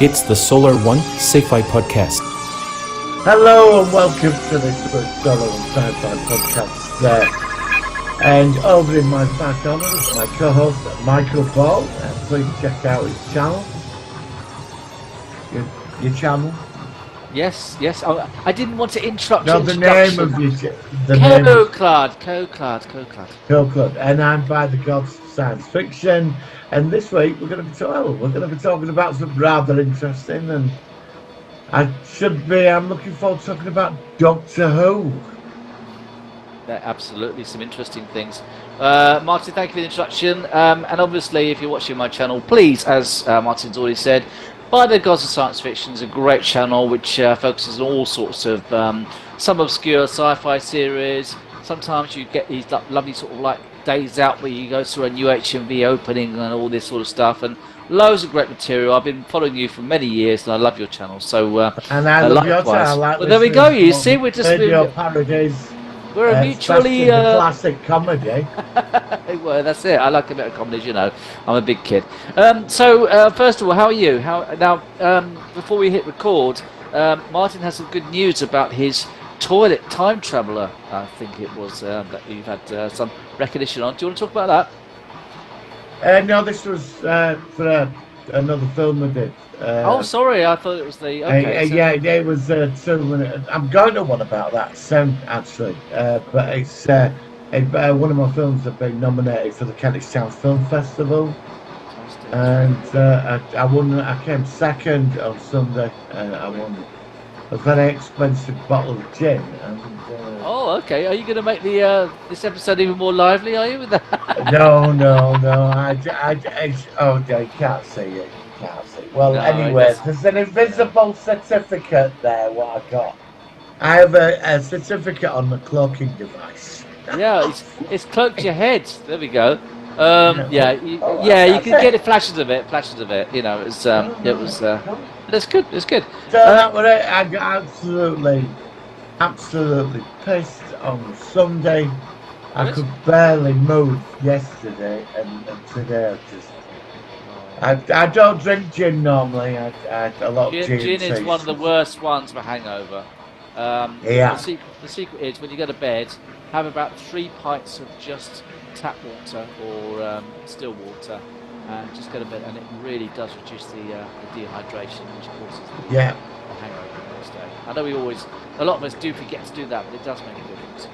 It's the Solar One Sci-Fi Podcast. Hello and welcome to this Solar One Sci-Fi Podcast. And over in my back corner is my co-host Michael Ball. Please check out his channel. Your channel? Yes. Oh, I didn't want to interrupt. No, the name of your Co-Clad. Co-Clad. And I'm by the gods of science fiction. And this week we're going to be talking about something rather interesting. And I'm looking forward to talking about Doctor Who. Absolutely, some interesting things. Martin, thank you for the introduction. And obviously, if you're watching my channel, please, as Martin's already said, By the Gods of Science Fiction is a great channel which focuses on all sorts of some obscure sci-fi series. Sometimes you get these lovely sort of like days out where you go to a new HMV opening and all this sort of stuff, and loads of great material. I've been following you for many years and I love your channel. So and I love your channel. Well, there we go. You see, we're just parodies. We're a mutually classic comedy. Well, that's it. I like a bit of comedy, you know. I'm a big kid. So first of all, how are you? Before we hit record, Martin has some good news about his toilet time traveller. I think it was that you've had some recognition on. Do you want to talk about that? No, this was for another film I did. Sorry, I thought it was the. Okay, it was 2 minutes. I'm going to one about that soon, actually. But it's one of my films have been nominated for the Kentish Town Film Festival, and I won. I came second on Sunday, and I won a very expensive bottle of gin. And, okay. Are you going to make the this episode even more lively? Are you with that? No. You can't see it. Well, anyway, there's an invisible certificate there. What I got? I have a certificate on the cloaking device. Yeah, it's cloaked your head. There we go. You can get it flashes of it. You know, it was. It's good. It's good. So that was it. I got absolutely pissed on Sunday. I could barely move yesterday, and today I just. I don't drink gin normally. I a lot of gin. Gin is one of the worst ones for hangover. The secret is when you go to bed, have about 3 pints of just tap water or still water, and just go to bed. And it really does reduce the dehydration, which causes the hangover the next day. I know a lot of us do forget to do that, but it does make a difference.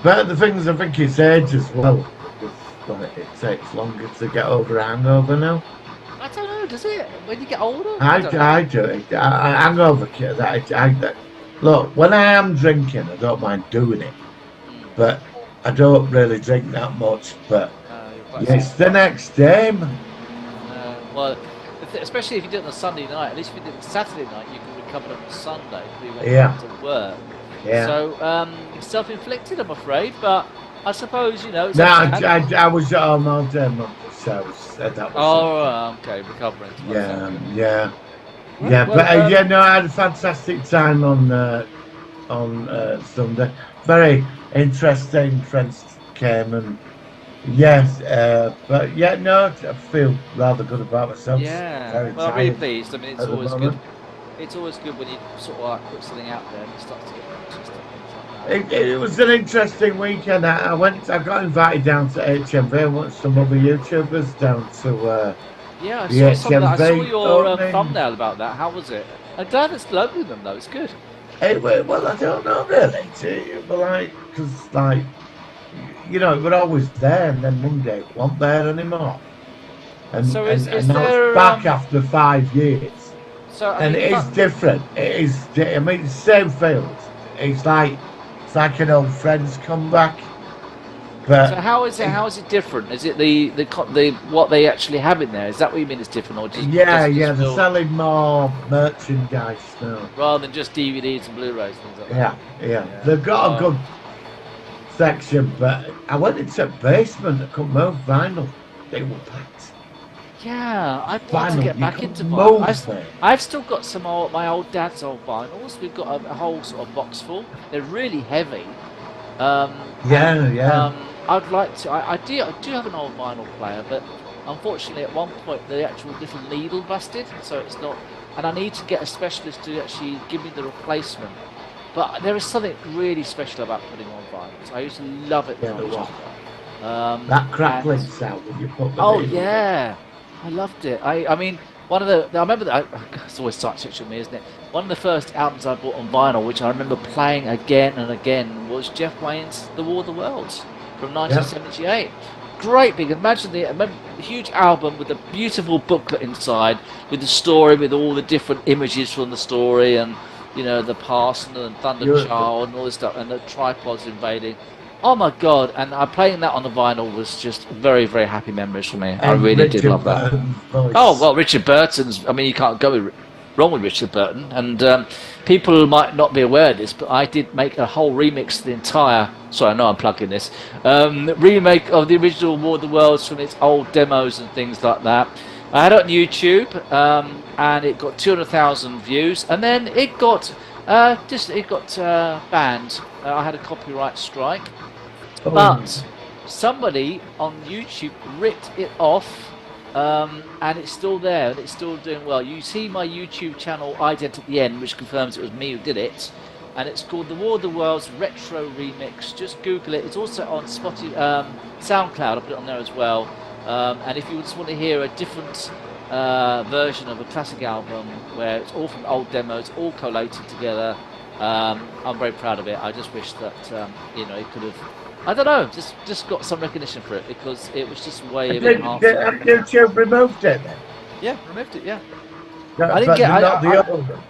But the thing is, I think it's age as well. It takes longer to get over a hangover now. I don't know, does it? When you get older? I do it. Hangover kid. Look, when I am drinking, I don't mind doing it, but I don't really drink that much. But it's the next day, man. Well, especially if you do it on a Sunday night. At least if you do it on Saturday night, you can recover on Sunday before you went to work. Yeah. So it's self-inflicted, I'm afraid, but. I suppose, you know... I was at home all day, so that was... okay, recovering. Yeah. I had a fantastic time on Sunday. Very interesting, friends came and... I feel rather good about myself. Yeah, I'm really pleased. I mean, it's always good. It's always good when you sort of like put something out there and it starts to get interesting. It was an interesting weekend. I got invited down to HMV. I went some other YouTubers down to I saw your thumbnail about that. How was it? I'm glad it's local them though. It's good. Well, I don't know really. Because we're always there, and then Monday it wasn't there anymore. And so and now it's back after 5 years. So it is different. It is. I mean, it's the same field. It's like an old friends come back. But so how is it different? Is it the what they actually have in there? Is that what you mean? It's different, or just they're selling more merchandise now rather than just DVDs and Blu-rays and things like that. Yeah. They've got a good section, but I went into a basement. I couldn't move vinyl. They were packed. Yeah, I'd like to get back into vinyl. I've still got some my old dad's old vinyls. We've got a whole sort of box full. They're really heavy. I'd like to. I do have an old vinyl player, but Unfortunately, at one point the actual little needle busted, so it's not. And I need to get a specialist to actually give me the replacement. But there is something really special about putting on vinyls. I used to love it when I was younger. That crackling sound when you put the Oh needle in. yeah, I loved it. I mean, one of the I remember that it's always science fiction with me, isn't it? One of the first albums I bought on vinyl, which I remember playing again and again, was Jeff Wayne's "The War of the Worlds" from 1978. Great big. Imagine the huge album with a beautiful booklet inside, with the story, with all the different images from the story, and you know the past and the Thunder Child and all this stuff, and the tripods invading. Oh my God! And playing that on the vinyl was just very, very happy memories for me. I really did love that. Oh well, Richard Burton's. I mean, you can't go wrong with Richard Burton. And people might not be aware of this, but I did make a whole remix of the entire. Sorry, I know I'm plugging this. Remake of the original War of the Worlds from its old demos and things like that. I had it on YouTube, and it got 200,000 views, and then it got banned. I had a copyright strike. But somebody on YouTube ripped it off, and it's still there, and it's still doing well. You see my YouTube channel ident at the end, which confirms it was me who did it, and it's called The War of the Worlds Retro Remix. Just Google it. It's also on SoundCloud. I put it on there as well. And if you just want to hear a different version of a classic album, where it's all from old demos, all collated together, I'm very proud of it. I just wish that it could have. I don't know, just got some recognition for it, because it was just way a bit hard. Have YouTube removed it then? Yeah, removed it. Yeah. No, I didn't get not the other one.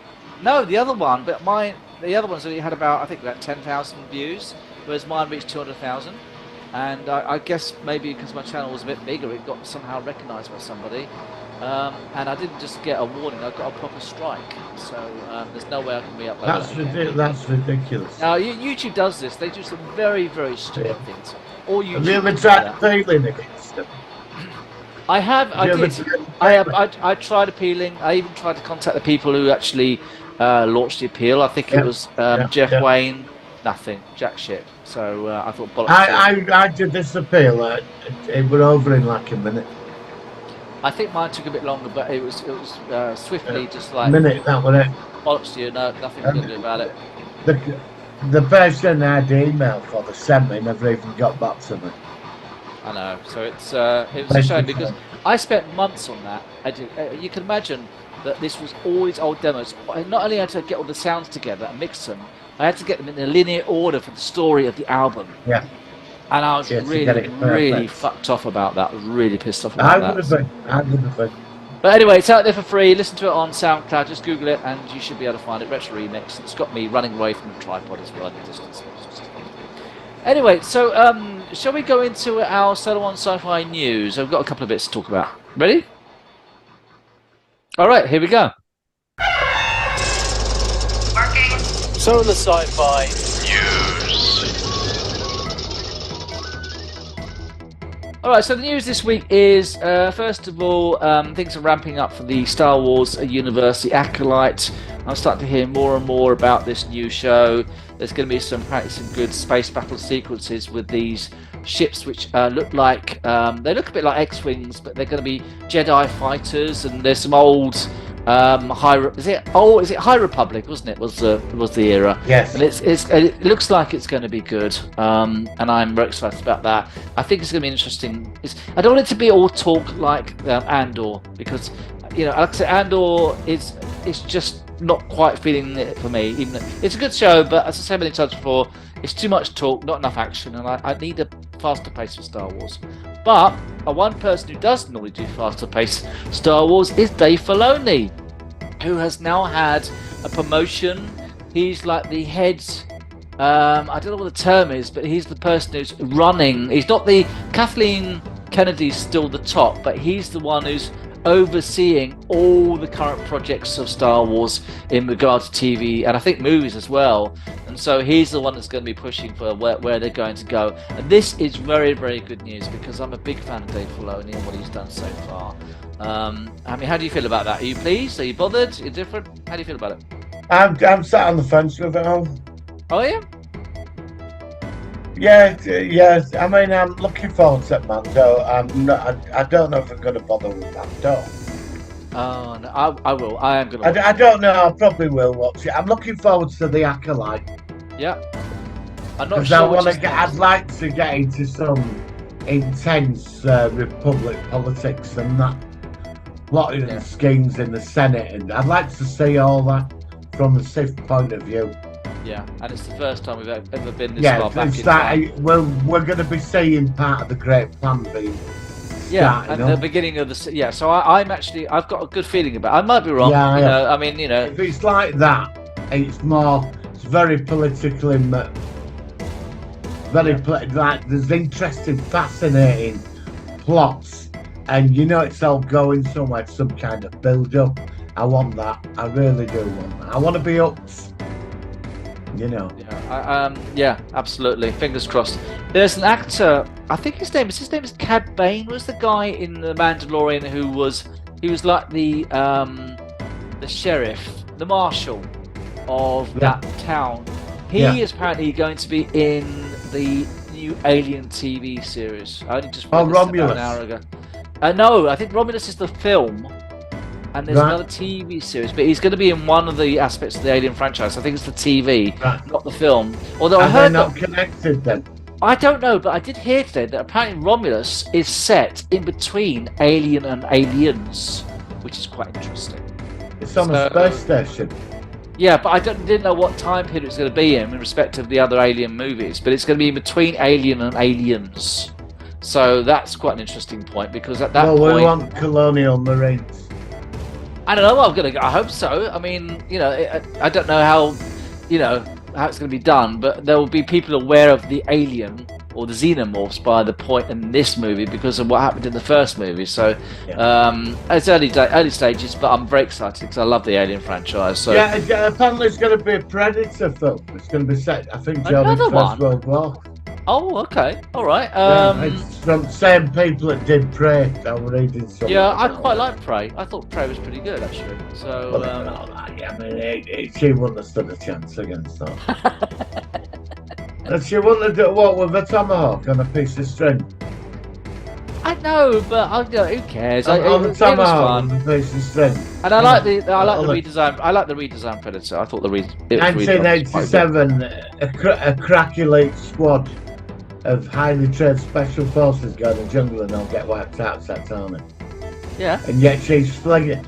No, the other one, but the other one's only had about 10,000 views, whereas mine reached 200,000. And I guess maybe because my channel was a bit bigger, it got somehow recognised by somebody. And I didn't just get a warning; I got a proper strike. So there's no way I can re-upload. That's ridiculous. Now YouTube does this; they do some very, very stupid things. Or YouTube. Have you ever tried appealing against them? I have. I tried appealing. I even tried to contact the people who actually launched the appeal. I think it was Jeff Wayne. Nothing. Jack shit. So I thought bollocks. I did this appeal. It went over in like a minute. I think mine took a bit longer, but it was swiftly just like minute. That was it. Bollocks to you. No, nothing we can do about it. The person I had email for the sent me never even got back to me. I know. So it was a shame, because I spent months on that. You can imagine that this was all these old demos. I not only had to get all the sounds together and mix them, I had to get them in a linear order for the story of the album. Yeah. And I was really fucked off about that. I was really pissed off about that. I would have been. But anyway, it's out there for free. Listen to it on SoundCloud. Just Google it, and you should be able to find it. Retro Remix. It's got me running away from the tripod as well. Anyway, so shall we go into our Solar One Sci-Fi news? I've got a couple of bits to talk about. Ready? All right, here we go. Working. Solar Sci-Fi News. Alright, so the news this week is, first of all, things are ramping up for the Star Wars Universe, the Acolyte. I'm starting to hear more and more about this new show. There's going to be some good space battle sequences with these ships, which look like, they look a bit like X-Wings, but they're going to be Jedi fighters, and there's some old is it High Republic, wasn't it? Was the era? Yes. And it looks like it's going to be good, and I'm very excited about that. I think it's going to be interesting. I don't want it to be all talk like Andor, because like I said, Andor is just not quite feeling it for me. Even though it's a good show, but as I said many times before, it's too much talk, not enough action, and I need a faster pace for Star Wars. But one person who does normally do faster paced Star Wars is Dave Filoni, who has now had a promotion. He's like the head, I don't know what the term is, but he's the person who's running. He's not the Kathleen Kennedy's still the top, but he's the one who's overseeing all the current projects of Star Wars in regard to TV and I think movies as well. And so he's the one that's going to be pushing for where they're going to go. And this is very, very good news, because I'm a big fan of Dave Filoni and what he's done so far. I mean, how do you feel about that? Are you pleased? Are you bothered? Are you different? How do you feel about it? I'm sat on the fence with it all. Oh yeah? Yes. I mean, I'm looking forward to Mando. I don't know if I'm going to bother with Mando. Oh no, I will. I am gonna. I don't know. I probably will watch it. I'm looking forward to the Acolyte. Yeah. I'm not Because sure. I'd like to get into some intense Republic politics and that plotting and schemes in the Senate, and I'd like to see all that from the Sith point of view. Yeah, and it's the first time we've ever been this far back in time. We're going to be seeing part of the Great Plan being and the beginning of the so I've got a good feeling about it. I might be wrong. I mean, if it's like that, it's very politically like there's interesting, fascinating plots, and it's all going somewhere, some kind of build up. I want that. I really do want that. I want to be hooked. Yeah, absolutely. Fingers crossed. There's an actor. I think his name is Cad Bane. Was the guy in The Mandalorian he was like the sheriff, the marshal of that town. He is apparently going to be in the new Alien TV series. I only just read this about an hour ago. No, I think Romulus is the film. And there's another TV series, but he's going to be in one of the aspects of the Alien franchise. I think it's the TV, not the film. Although I heard they're not connected then. I don't know, but I did hear today that apparently Romulus is set in between Alien and Aliens, which is quite interesting. It's on a space station. Yeah, but I didn't know what time period it's going to be in respect of the other Alien movies. But it's going to be in between Alien and Aliens. So that's quite an interesting point, because at that point... Well, we want colonial marines. I don't know. I hope so. I mean, I don't know how it's going to be done, but there will be people aware of the alien or the xenomorphs by the point in this movie because of what happened in the first movie. So it's early stages, but I'm very excited because I love the Alien franchise. So apparently it's going to be a Predator film. It's going to be set, I think, during the First World War. Oh, okay. All right. It's from the same people that did Prey. I was reading something. Yeah, I quite like Prey. I thought Prey was pretty good, actually. So, she wouldn't have stood a chance against that. And she wouldn't have done what with a tomahawk on a piece of string. I know, but who cares? On the tomahawk on a piece of string. And I like the redesign. I like the redesigned Predator. I thought 1987, a crack elite squad of highly trained special forces go to the jungle and they'll get wiped out, that's on it. Yeah. And yet she's flying a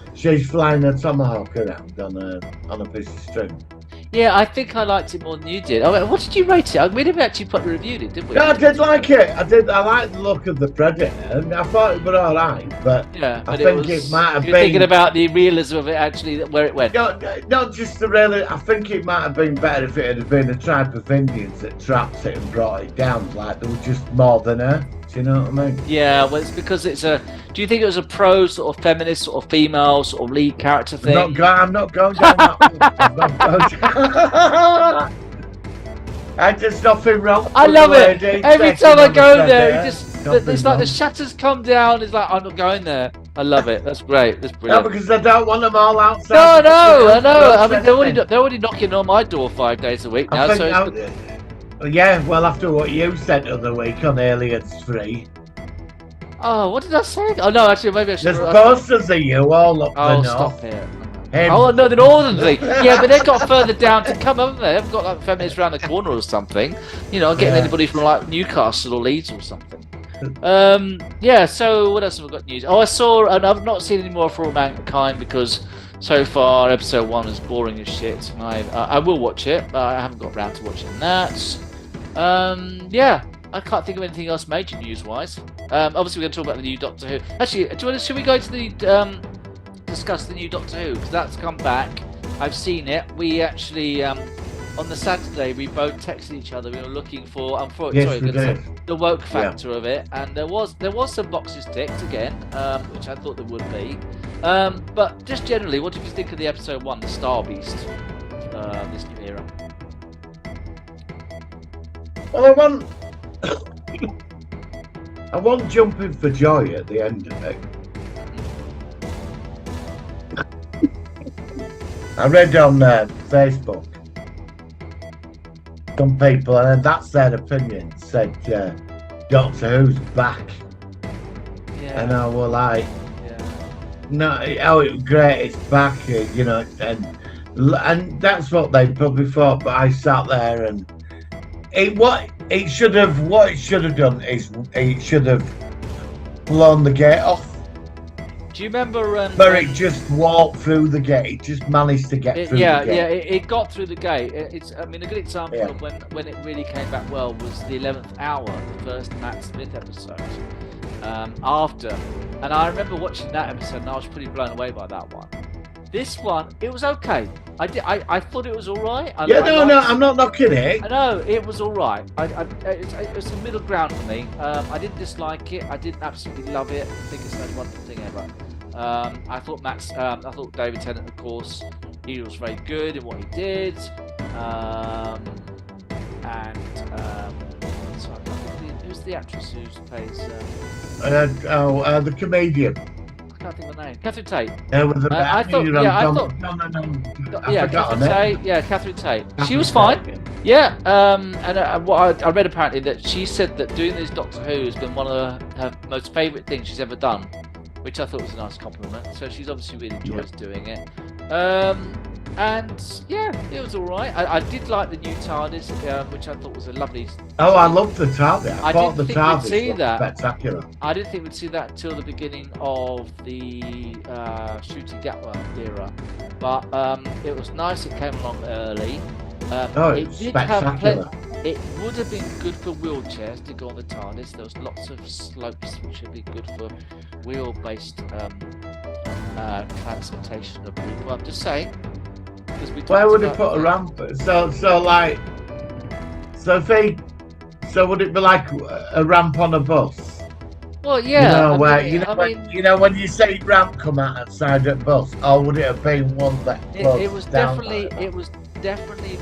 tomahawk around on a piece of string. Yeah, I think I liked it more than you did. What did you rate it? We didn't actually reviewed it, did we? No, I did like it. I liked the look of the Predator, and I thought it was all right. But I think it might have been. You're thinking about the realism of it, actually, where it went. No, not just the realism. I think it might have been better if it had been a tribe of Indians that trapped it and brought it down. Like there was just more than her. Do you know what I mean? Yeah, well, it's because it's a. Do you think it was a pro sort of feminist, sort of female, sort of lead character thing? I'm not going down that one. There's nothing wrong. I love it. Every time I go there, it's like the shutters come down. It's like I'm not going there. I love it. That's great. That's brilliant. No, because I don't want them all outside. No, I know. I mean, they're already knocking on my door 5 days a week now. Yeah, well, after what you said the other week on Aliens 3. Oh, what did I say? Oh, no, actually, maybe I should... There's posters of you all up the north. Stop it. Oh, no, the northern thing. Yeah, but they've got further down to come, haven't they? They've got, like, feminists around the corner or something. Getting anybody from, like, Newcastle or Leeds or something. So what else have I got news? Oh, I saw... And I've not seen any more For All Mankind because... So far, episode 1 is boring as shit. I will watch it, but I haven't got around to watching that. I can't think of anything else major news-wise. Obviously, we're going to talk about the new Doctor Who. Actually, should we go to the discuss the new Doctor Who? Because that's come back. I've seen it. We actually on the Saturday we both texted each other. We were looking for the woke factor of it, and there was some boxes ticked again, which I thought there would be. But just generally, what did you think of the episode 1, the Star Beast, this new era? Well, I want jumping for joy at the end of it. I read on Facebook some people, and that's their opinion, said Doctor Who's back. Yeah. And I was like, Yeah. no, oh, it's great, it's back, you know, and that's what they probably thought. But I sat there, and what it should have done is it should have blown the gate off. Do you remember? But it just walked through the gate. It just managed to get through the gate. Yeah, it got through the gate. I mean, a good example Yeah. of when it really came back well was the 11th hour, the first Matt Smith episode. After, and I remember watching that episode, and I was pretty blown away by that one. This one, it was okay. I thought it was all right. No, I'm not knocking it. I know it was all right. It was a middle ground for me. I didn't dislike it. I didn't absolutely love it. I think it's the most wonderful thing ever. I thought David Tennant, of course, he was very good in what he did. Who's the actress who plays? The comedian. I can't think of the name. Catherine Tate. Catherine Tate. She was fine. Yeah, I read apparently that she said that doing this Doctor Who has been one of her most favourite things she's ever done, which I thought was a nice compliment. So she's obviously really enjoys doing it. And yeah, it was all right. I did like the new TARDIS, which I thought was a lovely. Oh, I loved the TARDIS. I thought the TARDIS was spectacular. I didn't think we'd see that until the beginning of the Shooting Gatwa era, but it was nice. It came along early. It did spectacular. It would have been good for wheelchairs to go on the TARDIS. There was lots of slopes which would be good for wheel-based transportation of people. I'm just saying. Where would it put a ramp? So would it be like a ramp on a bus? Well, yeah. When you say ramp come outside a bus, or would it have been one that it was definitely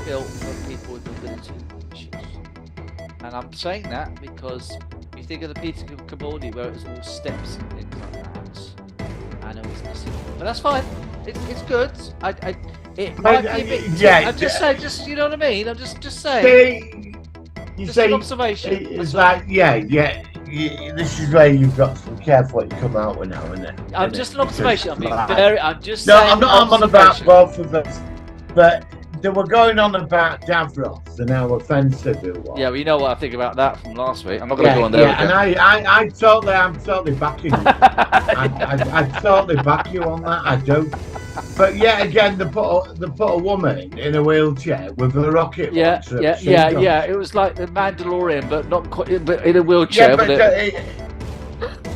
built for people with mobility issues. And I'm saying that because you think of the Peter Capaldi where it was all steps and things like that, and it was missing. But that's fine. It's good. It might be a bit. I'm just saying. Just you know what I mean. I'm just saying. Just an observation. It's like this is where you've got to be careful what you come out with now, isn't it? I'm just an observation. I'm just. No, I'm on about both of us, but they were going on about Davros and how offensive it was. Yeah, well, you know what I think about that from last week. I'm not going to go on there. Yeah, and I'm totally backing you. I totally back you on that. I do. But yet again, they put a woman in a wheelchair with a rocket launcher. Yeah. It was like the Mandalorian, but not quite, but in a wheelchair.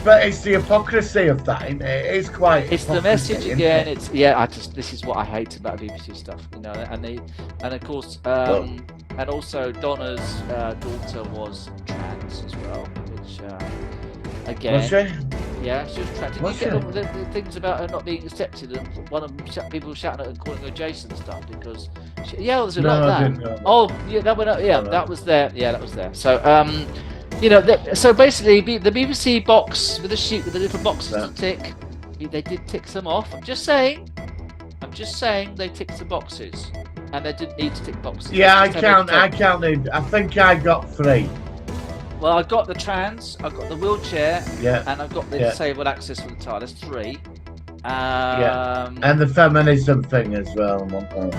But it's the hypocrisy of that. It is quite. It's the message again. This is what I hate about BBC stuff, you know. And of course, and also Donna's daughter was trans as well, which again. Was she? Yeah, she was trans. Did you get the things about her not being accepted, and one of them people shouting at her and calling her Jason and stuff because there's a lot of that. Oh, yeah, that went up. Yeah, that was there. Yeah, that was there. So so basically, the BBC box with the sheet with the little boxes to tick, they did tick some off. I'm just saying they ticked the boxes, and they didn't need to tick boxes. Yeah, I counted. I think I got 3. Well, I got the trans, I got the wheelchair, and I got the disabled access for the TARDIS. 3. And the feminism thing as well.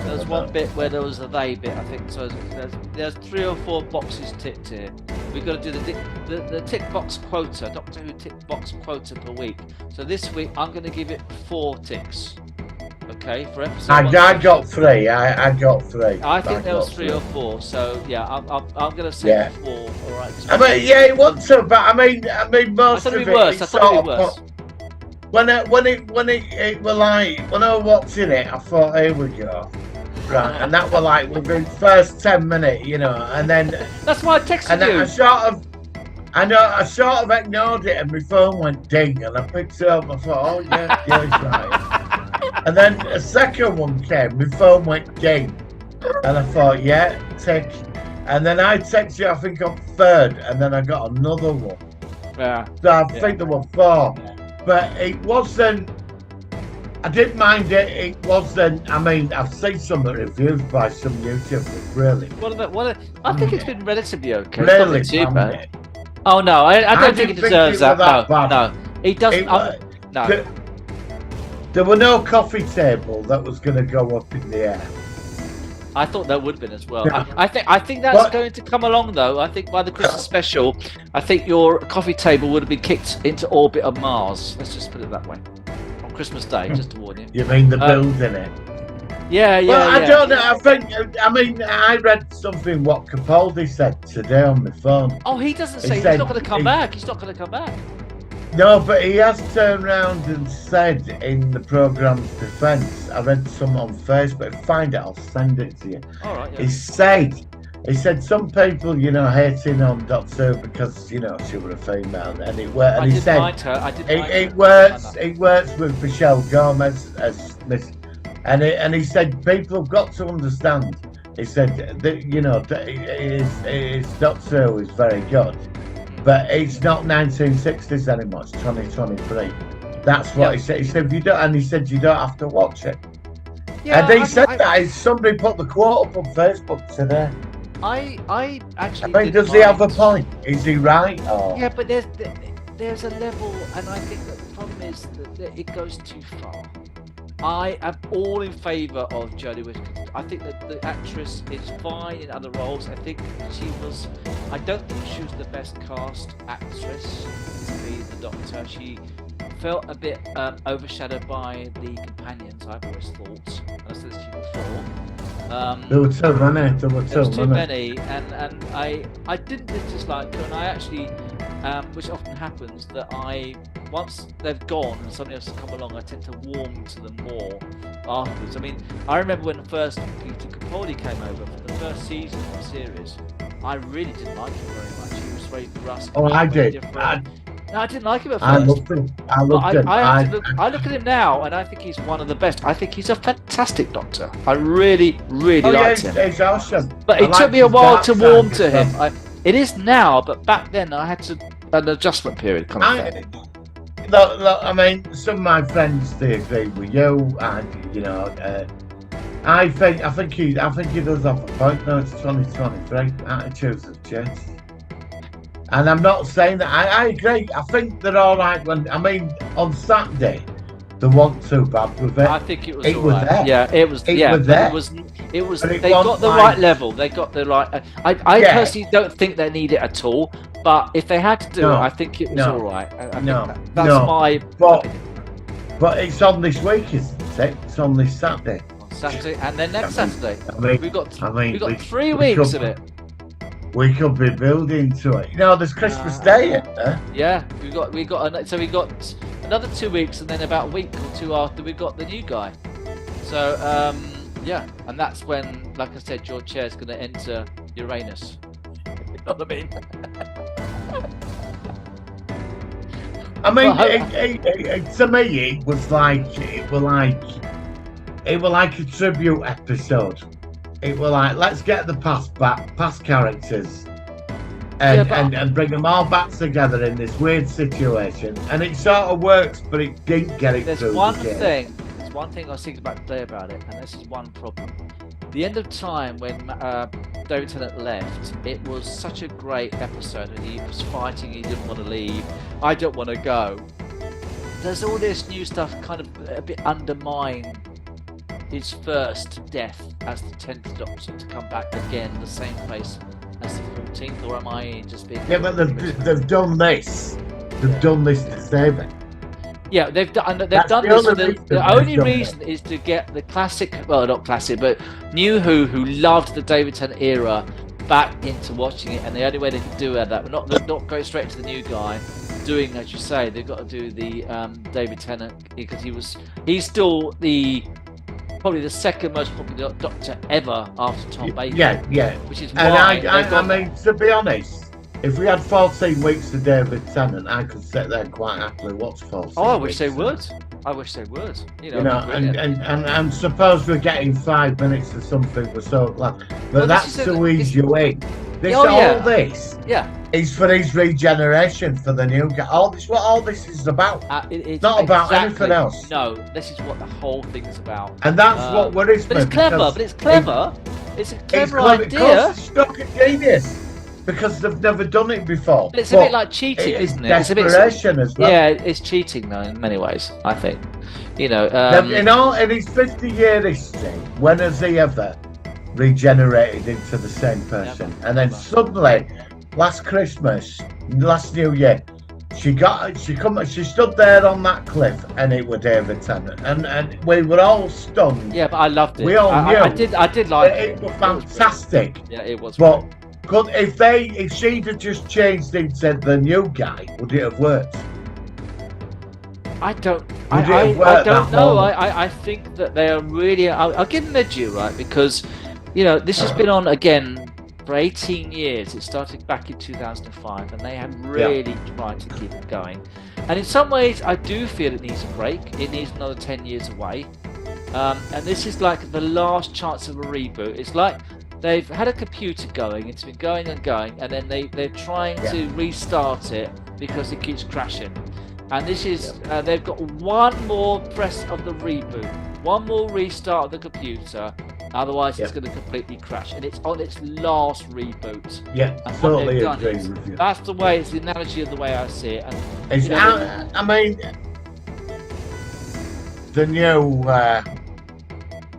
There's one bit where there was a they bit, I think. So there's 3 or 4 boxes ticked here. We've got to do the tick box quota, Doctor Who tick box quota per week. So this week I'm going to give it 4 ticks. Okay, for episode. I got 3. I got 3. I think there was 3 or 4. So yeah, I'm going to say 4. All right. I mean, it wasn't so bad. I mean, most of it. I thought it'd be worse. When it were like when I was watching it, I thought, here we go, right, and that were like within first 10 minutes, you know, and then that's why I texted and you. I sort of ignored it, and my phone went ding, and I picked it up. And I thought, oh yeah, it's right. And then a second one came, my phone went ding, and I thought, yeah, tick. And then I texted you, I think on 3rd, and then I got another one. Yeah. So I think there were 4. But it wasn't. I didn't mind it. It wasn't. I mean, I've seen some of the reviews by some YouTubers. Really, I think it's been relatively okay. really It's not too bad. bad. Oh no, I don't think it didn't deserves it was that. bad. No, he doesn't. It No. There were no coffee table that was going to go up in the air. I thought that would have been as well. Yeah. I think that's But- going to come along though. I think by the Christmas special, I think your coffee table would have been kicked into orbit of Mars. Let's just put it that way. On Christmas Day, just to warn you. You mean the building it? Yeah, yeah. Well, I yeah. don't know. I mean, I read something what Capaldi said today on my phone. Oh, he doesn't He say he's said- not going to come he- back. He's not going to come back. No, but he has turned around and said in the programme's defence, I read some on Facebook, find it, I'll send it to you. All right. Yeah. He said some people, you know, hating on Dr. Who because, you know, she was a female, and it worked. I And he did said mind her. I did mind her. it works with Michelle Gomez as Miss, and he said people have got to understand. He said that, you know, that it's Dr. Who is very good, but it's not 1960s anymore. It's 2023. That's what he said. He said if you don't, and he said you don't have to watch it. Yeah, And he said that. Somebody put the quote up on Facebook today. I actually. I mean, did does he have a mind- point? Is he right? Or? Yeah, but there's a level, and I think that the problem is that it goes too far. I am all in favour of Jodie Whittaker. I think that the actress is fine in other roles. I think she was. I don't think she was the best cast actress to be the Doctor. She felt a bit overshadowed by the companions. I've always thought, and I said this to you before. There were too many. There were There was too too many. many, and I didn't dislike her, and I actually, which often happens, that once they've gone and somebody else has come along, I tend to warm to them more afterwards. I mean, I remember when first Peter Capaldi came over for the first season of the series, I really didn't like him very much. He was very brusque. Oh, I very did. different. No, I didn't like him at I first. loved him. I But loved him. I look at him now, and I think he's one of the best. I think he's a fantastic Doctor. I really, really Oh, yeah, liked he's, him. he's awesome. But I it like took me a his while dark to side warm as to him. well. It is now, but back then I had an adjustment period coming back. Look, I mean, some of my friends they agree with you, and you know, I think he does have a point. No, it's 2023. Attitudes have changed, and I'm not saying that. I agree. I think they're all right. On Saturday, they weren't too bad with it. I think it was It all was right. there. Yeah, it was. It yeah, was but there. It was. But it They got wasn't the like- right level. They got the right. I Yeah. personally don't think they need it at all. But if they had to do No. it, I think it was No. all right. I think No. that's No. my But- opinion. But it's on this week, isn't it? It's on this Saturday. On Saturday, and then next I mean- Saturday. I mean, We've got I mean, we've got we- 3 we weeks could- of it. We could be building to it. You know, there's Christmas Day, isn't there? Yeah, we got so we got another 2 weeks, and then about a week or two after we got the new guy. So yeah, and that's when, like I said, your chair's going to enter Uranus. You know what I mean? I mean, Well, to me, it was like a tribute episode. It was like, let's get the past characters, Yeah, and, but- and bring them all back together in this weird situation. And it sort of works, but it didn't get it There's through. one the game. thing. There's one thing I was thinking about today about it, and this is one problem. The end of time when David Tennant left, it was such a great episode, and he was fighting. He didn't want to leave. I don't want to go. There's all this new stuff, kind of a bit undermine his first death as the 10th Doctor to come back again the same place as the 14th, or am I just being? Yeah, but they've done this. They've done this to save it. Yeah, they've done That's this. the For only the reason they've only done reason is to get the classic, well, not classic, but New Who loved the David Tennant era back into watching it, and the only way they could do that, not go straight to the new guy, doing as you say, they've got to do the David Tennant because he's still probably the second most popular Doctor ever after Tom Baker. Yeah. Which is And why I mean, to be honest, if we had 14 weeks of David Tennant, I could sit there and quite happily watch 14 Oh, I wish weeks they of would. I wish they would. You know, You know, it'd be brilliant. and suppose we're getting 5 minutes or something, we're so glad. But Well, this that's is to a- ease you in. Oh, yeah. All this, Yeah. It's for his regeneration for the new guy. What all this is about. It's not about anything else. No, this is what the whole thing is about. And that's what worries me. But it's clever. It's a clever idea. Of course, it's stuck a genius because they've never done it before. But it's a bit like cheating, isn't it? It's desperation as well. Yeah, it's cheating though in many ways. I think. You know. In his 50-year history, when has he ever regenerated into the same person? And then suddenly, last Christmas, last New Year, she stood there on that cliff, and it was David Tennant, and we were all stunned. Yeah, but I loved it. We all knew. I did like it. It was fantastic. Yeah, it was. But if she'd have just changed into the new guy, would it have worked? I don't know. know. I think that they are really. I'll give them their due, right? Because, you know, this has been on again for 18 years. It started back in 2005, and they have really tried to keep it going. And in some ways, I do feel it needs a break. It needs another 10 years away. And this is like the last chance of a reboot. It's like they've had a computer going, it's been going and going, and then they're trying to restart it because it keeps crashing. And this is, they've got one more press of the reboot, one more restart of the computer, otherwise it's going to completely crash. And it's on its last reboot. Yeah, totally agree with you. That's the way, it's the analogy of the way I see it. And, it's, I mean, the new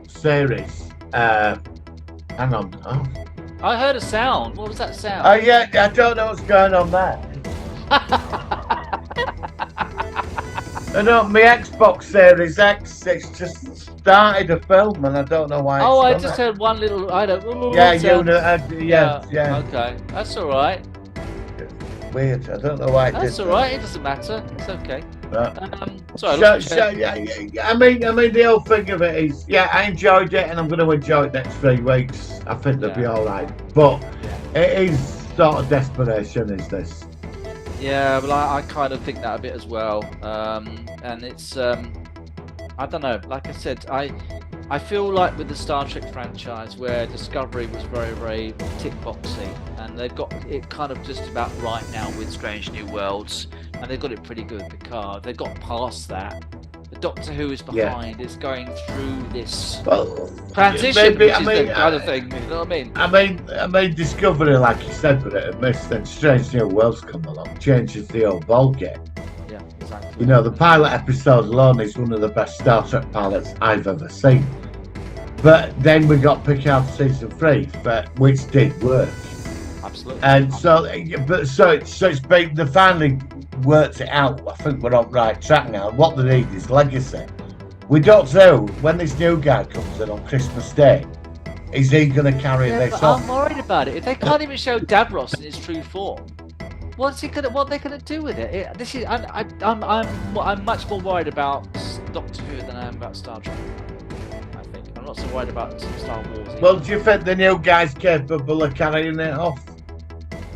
series, hang on. Oh. I heard a sound. What was that sound? Oh, yeah, I don't know what's going on there. I know my Xbox Series X, it's just started a film and I don't know why. I just heard one little. I don't. Yeah, yeah. Okay, that's all right. Weird. I don't know why. That's all right. It doesn't matter. It's okay. Sorry. I mean, the whole thing of it is, I enjoyed it and I'm going to enjoy it next 3 weeks. I think they'll be all right. But it is sort of desperation, is this? Yeah, but I kind of think that a bit as well. And it's, I don't know. Like I said, I feel like with the Star Trek franchise, where Discovery was very, very tick-boxy, and they've got it kind of just about right now with Strange New Worlds, and they've got it pretty good with Picard. They've got past that. The Doctor Who is behind, is going through this transition, which is the other thing, you know what I mean? Discovery, like you said, but it missed, then Strange New Worlds come along, changes the whole ballgame. Yeah, exactly. You know, the pilot episode alone is one of the best Star Trek pilots I've ever seen. But then we got Picard season 3, which did work. Absolutely. And so it's been, they finally worked it out. I think we're on the right track now. What they need is legacy. We don't know when this new guy comes in on Christmas Day, is he going to carry this on? I'm worried about it. If they can't even show Davros in his true form, what are they going to do with it? I'm much more worried about Doctor Who than I am about Star Trek. I think I'm not so worried about Star Wars either. Well, do you think the new guy's capable of carrying it off?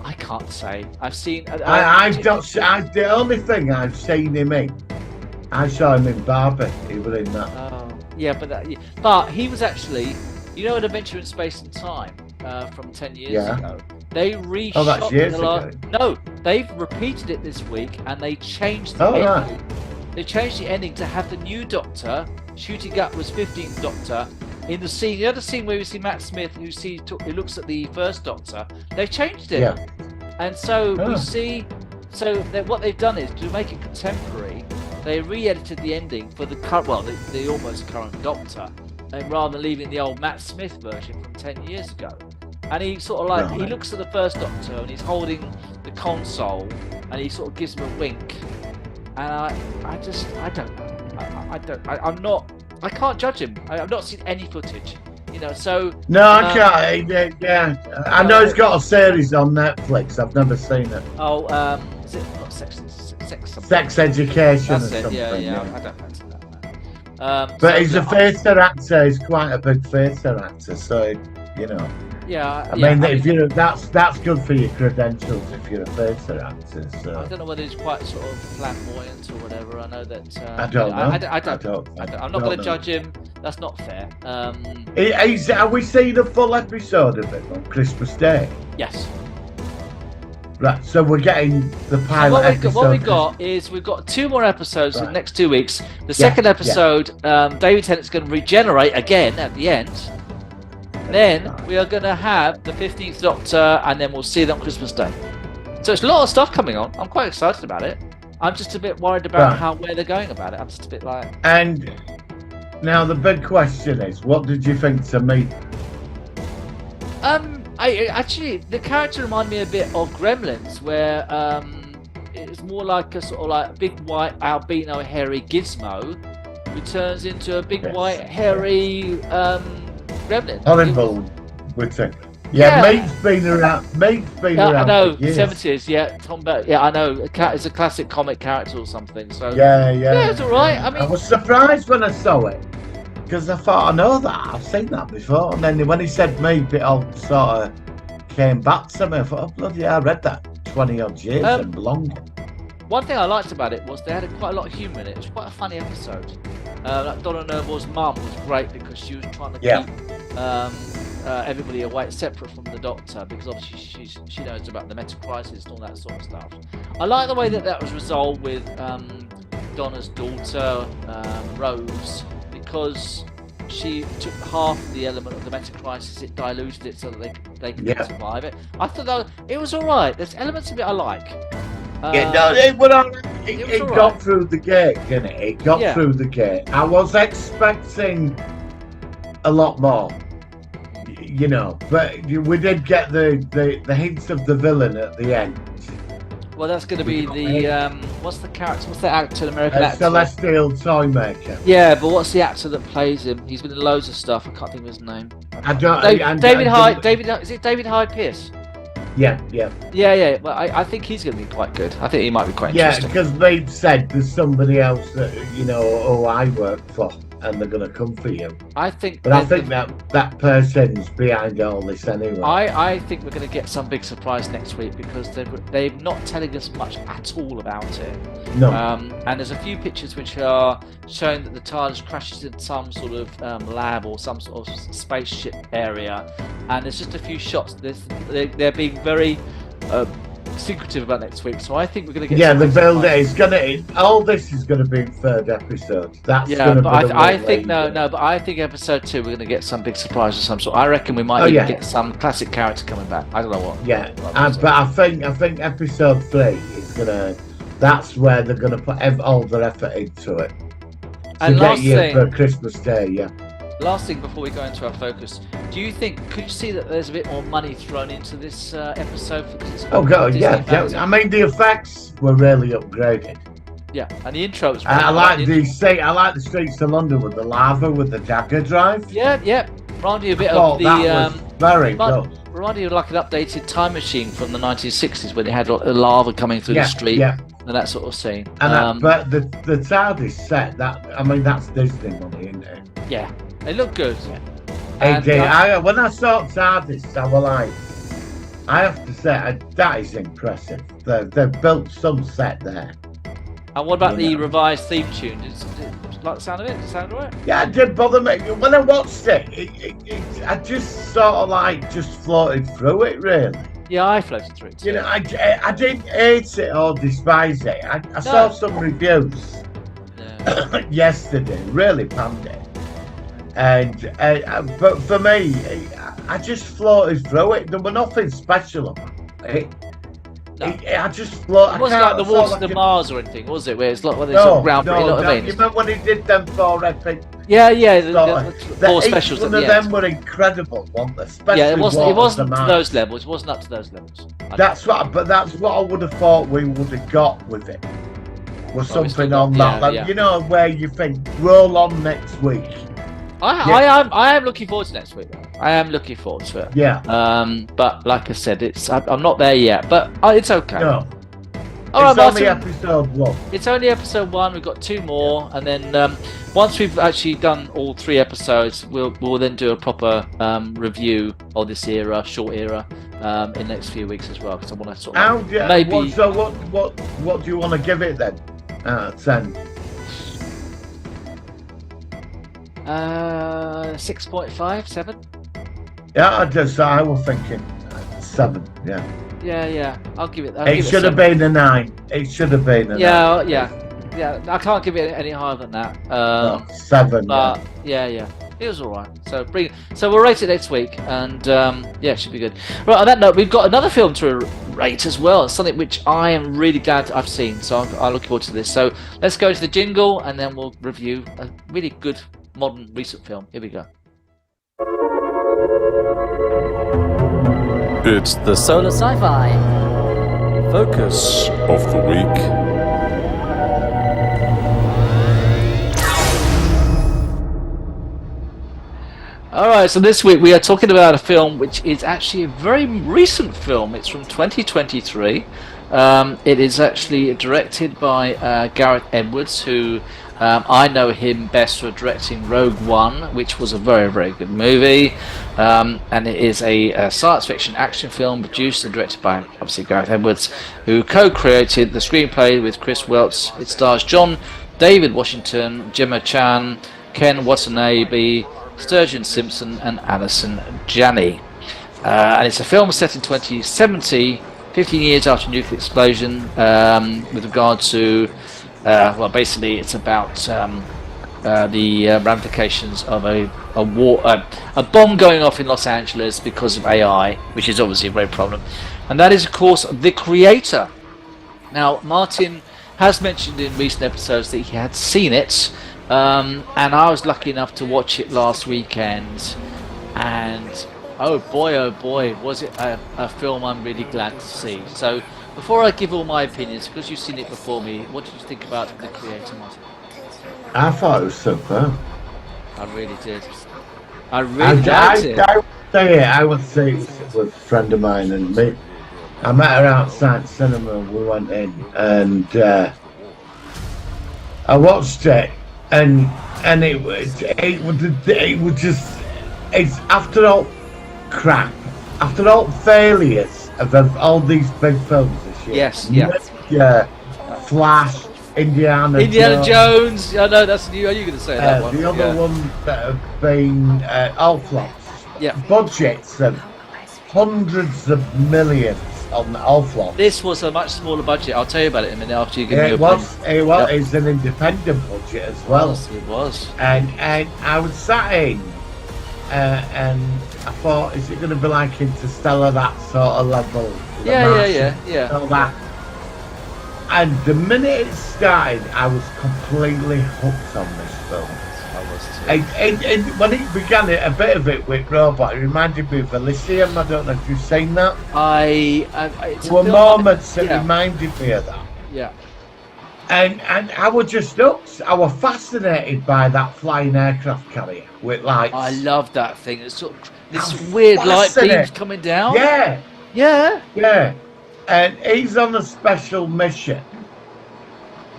I can't say. I've seen. The only thing I've seen him in, I saw him in Barbie. He was in that. Yeah, but he was actually, you know, an Adventure in Space and Time from 10 years ago. They reshot. Oh, that's years ago. No, they've repeated it this week, and they changed the ending. Right. They changed the ending to have the new Doctor, Ncuti Gatwa's 15th Doctor, in the scene. The other scene where we see Matt Smith, who looks at the first Doctor. They've changed it, and so we see. So what they've done is to make it contemporary. They re-edited the ending for the current, the almost current Doctor, and rather than leaving the old Matt Smith version from 10 years ago. And he sort of he looks at the first Doctor and he's holding the console and he sort of gives him a wink. And I don't know. I can't judge him. I've not seen any footage, you know. So no, I can't. Yeah, I know he's got a series on Netflix. I've never seen it. Oh, is it not Sex Education? That's or something. Yeah. I don't fancy that. But he's a theatre actor. He's quite a big theatre actor. So you know. Yeah. I mean, if you're that's good for your credentials if you're a theatre actor. So. I don't know whether he's quite sort of flamboyant or whatever. I know that. I don't know. I'm not going to judge him. That's not fair. Are we seeing a full episode of it on Christmas Day? Yes. Right, so we're getting the So pilot episode. what we got is we've got 2 more episodes in the Right. next 2 weeks. The second episode, David Tennant's going to regenerate again at the end. Then we are going to have the 15th Doctor, and then we'll see that on Christmas Day. So it's a lot of stuff coming on. I'm quite excited about it. I'm just a bit worried about Right. where they're going about it. I'm just a bit like... And now the big question is, what did you think to me? I actually, the character reminded me a bit of Gremlins, where it's more like a sort of like big white albino hairy Gizmo, who turns into a big Yes. white hairy gremlin. Horrible, would say. Yeah, Mate's been around. Mate's been Yeah, I around know, for years. 70s. Yeah, Tom Bell. Yeah, I know. It's a classic comic character or something. So Yeah, it's all right. I mean, I was surprised when I saw it because I thought, I know that, I've seen that before. And then when he said Meep, it all sort of came back to me. I thought, oh, bloody hell, I read that 20 odd years and longer. one thing I liked about it was they had quite a lot of humour in it. It was quite a funny episode. Like Donna Noble's mum was great because she was trying to keep everybody away, separate from the Doctor, because obviously she knows about the meta crisis and all that sort of stuff. I like the way that was resolved with Donna's daughter, Rose, because she took half the element of the meta crisis, it diluted it so that they could survive it. I thought it was alright. There's elements of it I like. It was got through the gate, didn't it? It got through the gate. I was expecting a lot more, you know, but we did get the hints of the villain at the end. Well, that's going to be the what's the character? What's the actor? American actor? Celestial Toymaker. Yeah, but what's the actor that plays him? He's been in loads of stuff. I can't think of his name. David Hyde. Is it David Hyde Pierce? Yeah. Well, I think he's going to be quite good. I think he might be quite interesting. Yeah, because they've said there's somebody else that, you know, who I work for, and they're going to come for you. I think that person's behind all this anyway. I think we're going to get some big surprise next week because they're not telling us much at all about it. No. And there's a few pictures which are showing that the TARDIS crashes in some sort of lab or some sort of spaceship area, and there's just a few shots. They're being very secretive about next week, so I think we're going to get. The build is going to. All this is going to be in third episode. That's yeah, going to but be I think but I think episode 2 we're going to get some big surprise of some sort. I reckon we might even get some classic character coming back. I don't know what. Yeah, but I think episode 3 is going to. That's where they're going to put all their effort into it. And to get you for Christmas Day, yeah. Last thing before we go into our focus, could you see that there's a bit more money thrown into this episode? Oh god, yeah. I mean, the effects were really upgraded. Yeah, and the intro was. I like the streets of London with the lava with the dagger drive. Yeah. Remind you a bit of the. That was very good. Remind you of like an updated Time Machine from the 1960s when they had lava coming through the street and that sort of scene. And but the TARDIS set that's Disney money, isn't it? Yeah. They look good. When I saw TARDIS, I was like, I have to say, that is impressive. They've built some set there. And what about the revised theme tune? Did you like the sound of it? Did it sound alright? Yeah, it did bother me. When I watched it, I just sort of just floated through it, really. Yeah, I floated through it too. You know, I didn't hate it or despise it. I saw some reviews yesterday, really panned it. But for me, I just floated through it. There was nothing special about it. No. I just floated. It wasn't like the Water to Mars or anything, was it? Where it's like ground. You know what I mean? You remember when he did them 4 epic? Yeah. The 4 specials. One of them were incredible, weren't they? Especially it wasn't to those levels. It wasn't up to those levels. That's what I would have thought we would have got with it. Was something on that level. You know, where you think roll on next week. I am looking forward to next week. I am looking forward to it. Yeah. But like I said, I'm not there yet. But it's okay. No. All right, only episode 1. It's only episode 1. We've got 2 more, and then once we've actually done all 3 episodes, we'll then do a proper review of this short era, in the next few weeks as well. Because I want to sort of maybe. What do you want to give it then? 10. 6.5, 7. Yeah, I was thinking 7. Yeah. Yeah. I'll give it. It should have been a 9. It should have been a 9. Yeah. I can't give it any higher than that. No, 7. But yeah. It was all right. So we'll rate it next week, and it should be good. Right. On that note, we've got another film to rate as well. It's something which I am really glad I've seen. So I'm looking forward to this. So let's go to the jingle, and then we'll review a really good modern recent film. Here we go. It's the Solar Sci-Fi focus of the week. Alright, so this week we are talking about a film which is actually a very recent film. It's from 2023. It is actually directed by Gareth Edwards, who I know him best for directing Rogue One, which was a very, very good movie. And it is a science fiction action film produced and directed by, obviously, Gareth Edwards, who co-created the screenplay with Chris Welch. It stars John David Washington, Gemma Chan, Ken Watanabe, Sturgeon Simpson and Alison Janney. And it's a film set in 2070, 15 years after a nuclear explosion, with regard to, basically it's about the ramifications of a bomb going off in Los Angeles because of AI, which is obviously a great problem. And that is, of course, The Creator. Now, Martin has mentioned in recent episodes that he had seen it, and I was lucky enough to watch it last weekend, and oh boy, was it a film I'm really glad to see. So before I give all my opinions, because you've seen it before me, what did you think about The Creator, Martin? I thought it was superb. I really did. I really liked it. I would say it was with a friend of mine and me. I met her outside cinema, we went in, and I watched it. And it was just, it's after all crap, after all failures of all these big films this year. Yes, Flash, Indiana Jones. I know that's new. Are you going to say that one? The other ones that have been all flops. Yeah. Budgets of hundreds of millions on all flops. This was a much smaller budget. I'll tell you about it in a minute after you give me your It was. It's an independent budget as well. It was. And I was sat in, and I thought, is it going to be like Interstellar, that sort of level? Yeah. All that. And the minute it started, I was completely hooked on this film. And when it began, a bit of it with Robot, it reminded me of Elysium. I don't know if you've seen that. It's there were moments that reminded me of that. Yeah. And I was just hooked. I was fascinated by that flying aircraft carrier with lights. I love that thing. It's sort of this weird light beams coming down. Yeah. And he's on a special mission.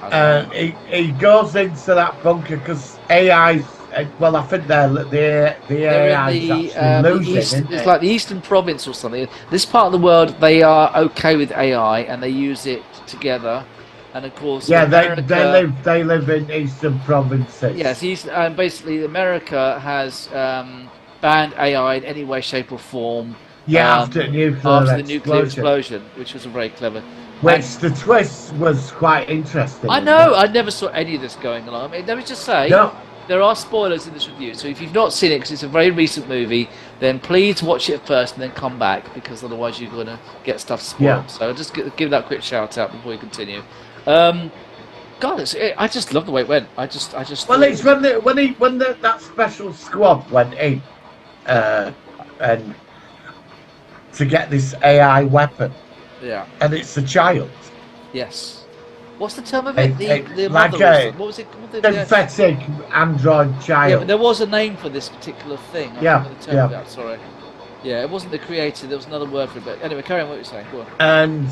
And he goes into that bunker because AI's. Well, I think the AI's actually losing. It's like the Eastern Province or something. This part of the world, they are okay with AI and they use it together. And of course, America, they live in Eastern Provinces. Yes, and basically America has banned AI in any way, shape, or form. After the nuclear explosion, which was very clever. Which the twist was quite interesting. I know. I never saw any of this going along. I mean, let me just say, there are spoilers in this review. So if you've not seen it, because it's a very recent movie, then please watch it first and then come back, because otherwise you're going to get stuff spoiled. Yeah. So I'll just give that quick shout out before we continue. God, I just love the way it went. I just. Well, it's when that special squad went in, and to get this AI weapon. Yeah. And it's a child. Yes. What's the term of it? The like mother, what was it called? Synthetic android child. Yeah, but there was a name for this particular thing. I Yeah. the term of that, sorry. Yeah, it wasn't the creator. There was another word for it. But anyway, carry on what you're saying. Go on. And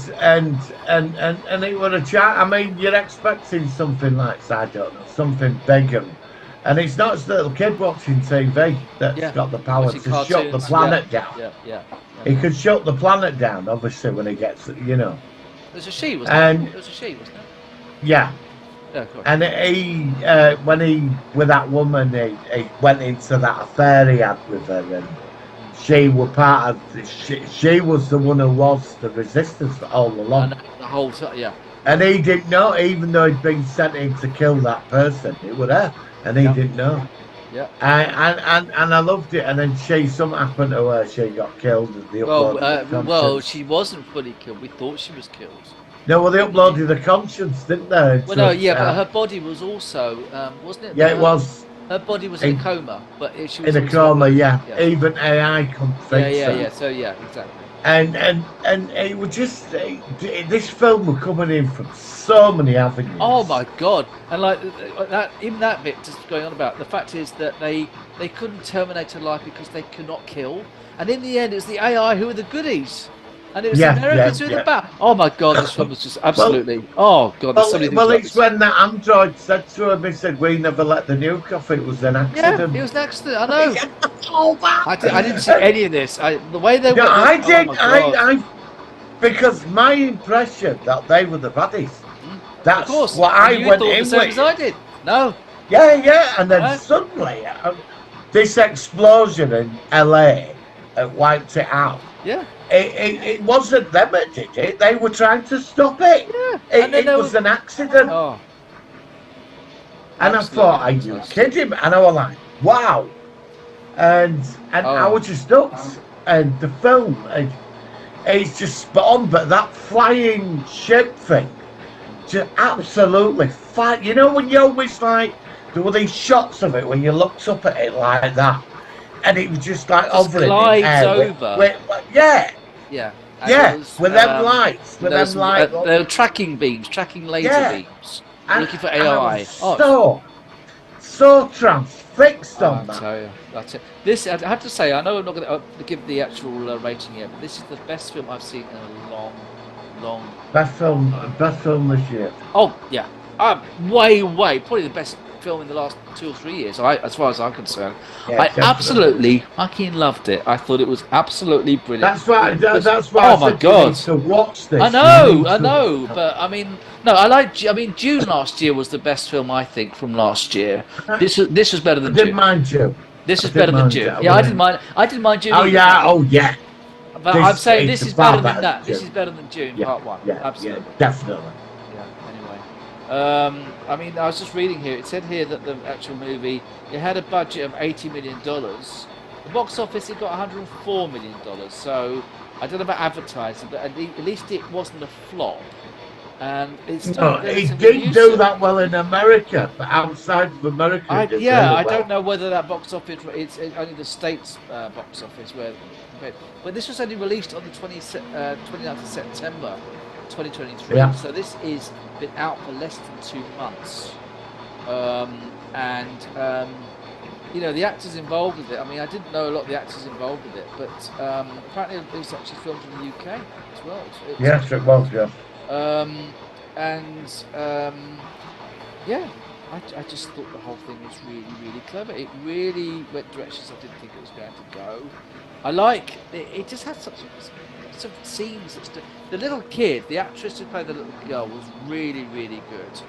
it was a child. I mean, you're expecting something like, I don't know, something big, and it's not just a little kid watching TV that's got the power to shut the planet down. Yeah. He could shut the planet down, obviously, when he gets, There's a she, wasn't it? There was a she, wasn't it? Yeah. Yeah, cool. And when he, with that woman, he went into that affair he had with her, and she were part of. She was the one who was the resistance all along. And the whole time, yeah. And he didn't know, even though he'd been sent in to kill that person. It was there, and he didn't know. Yeah. And I loved it. And then something happened to her. She got killed. They uploaded the Well, conscience. she wasn't fully killed. We thought she was killed. No, well, they uploaded the conscience, didn't they? Well, no, yeah, but her body was also, wasn't it? Yeah, it was Her body was in a coma, but she was in a also- coma. Yeah, even AI couldn't think so. Yeah. So yeah, exactly. And it was just this film was coming in from so many avenues. Oh my god! And like that, even that bit just going on about the fact is that they couldn't terminate her life because they could not kill, and in the end, it was the AI who were the goodies, and it was the Americans who were the bad. Oh my god! This film was just absolutely. Oh god! There's so many things well, about it's this. when that android said to him, he said, "We never let the nuke off. It was an accident." Yeah, it was an accident. I know. Oh, wow. I didn't see any of this. The way they No, went. I did. Oh my God. Because my impression that they were the baddies. That's Of course. what And I you went thought in the same with. as I did. No. Yeah, and then Huh? suddenly this explosion in LA wiped it out. Yeah. It wasn't them that did it. They were trying to stop it. Yeah. And then It there was an accident. Oh. And I Absolutely thought, are you fantastic. kidding me? And I was like, wow. And I Oh. was just nuts. And the film, it's just spot on. But that flying ship thing, just absolutely fine. You know when you always like, there were these shots of it when you looked up at it like that. And it was just like Just hovering in glides air over. yeah, Yeah. And yeah, it was, with them lights, with them those, lights. they were tracking beams, tracking laser Yeah. beams. And- Looking for and I AI. was Oh, so transfixed on I that. tell you, that's it. This, I have to say, I know I'm not going to give the actual rating yet, but this is the best film I've seen in a long. Best film this year. Oh yeah, way, probably the best film in the last 2 or 3 years. As far as I'm concerned, Yeah, I definitely. absolutely fucking loved it. I thought it was absolutely brilliant. That's why. That's why. Oh I my said God. you need to watch this. I You need know, to- but I mean, no, I like. I mean, June last year was the best film I think from last year. This was better I than didn't June. mind you. This I is didn't better than mind June. that, Yeah, I but- didn't mind. I didn't mind June. Oh either. yeah. Oh yeah. But This- I'm saying it's this is far better than better that. than This June. is better than June Yeah. Part 1. Yeah. Absolutely. Yeah. Definitely. Yeah. Anyway, I mean, I was just reading here. It said here that the actual movie it had a budget of $80 million. The box office it got $104 million. So I don't know about advertising, but at least it wasn't a flop. And it's No, there was it some did reviews do of- that well in America, but outside of America, it did really I well. don't know whether that box office it's only the states box office where, but this was only released on the 29th of September 2023. Yeah. So this is been out for less than 2 months, you know the actors involved with it. I mean, I didn't know a lot of the actors involved with it, but apparently it was actually filmed in the UK as well. So Yes, it was. Yeah. Yeah, I just thought the whole thing was really clever. It really went directions I didn't think it was going to go. I like it. Just had some scenes. The little kid, the actress who played the little girl, was really good,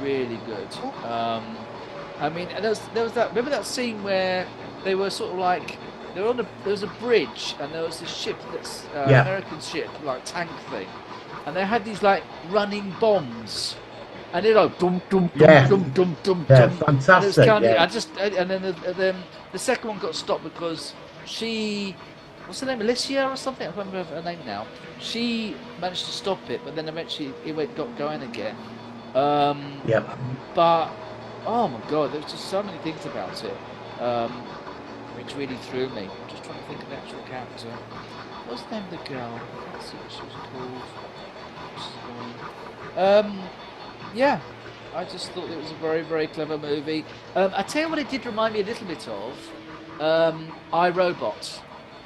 really good. I mean, and there was that. Remember that scene where they were sort of like they were on there was a bridge and there was this ship that's Yeah. American ship like tank thing, and they had these like running bombs, and they're like dum dum Yeah. dum dum dum Yeah, dum. fantastic. Yeah. And then the second one got stopped because she, what's her name, Alicia or something? I can't remember her name now. She managed to stop it, but then eventually it got going again. Yep. But oh my god, there was just so many things about it, which really threw me. I'm just trying to think of the actual character. What's the name of the girl? Let's see what she was called. Yeah, I just thought it was a very clever movie. I tell you what, it did remind me a little bit of iRobot,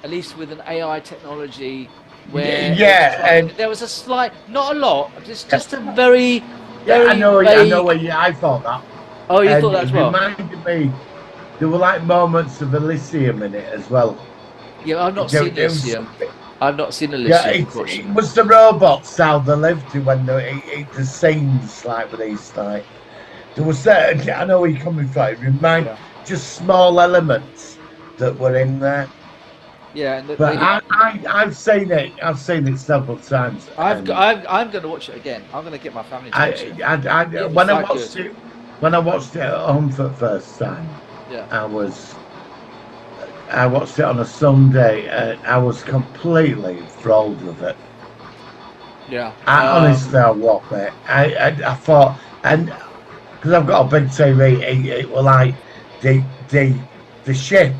at least with an AI technology. Where Yeah, there was a slight, not a lot, just a very. Yeah, very I know. I vague- know. I thought that. Oh, you And thought that as it well? reminded me. There were like moments of Elysium in it as well. Yeah, I've not It seen was- Elysium. I've not seen Yeah, Elysium, it unfortunately. was the robots how they lived when the scenes like with these like there was certain. I know where you're coming from. It remind Yeah. just small elements that were in there. Yeah, and But I've seen it. I've seen it several times. I'm going to watch it again. I'm going to get my family to watch it. When I watched it at home for the first time, Yeah. I watched it on a Sunday, and I was completely enthralled with it. Yeah. Honestly, I was, mate. I thought, and because I've got a big TV, it was like the ship.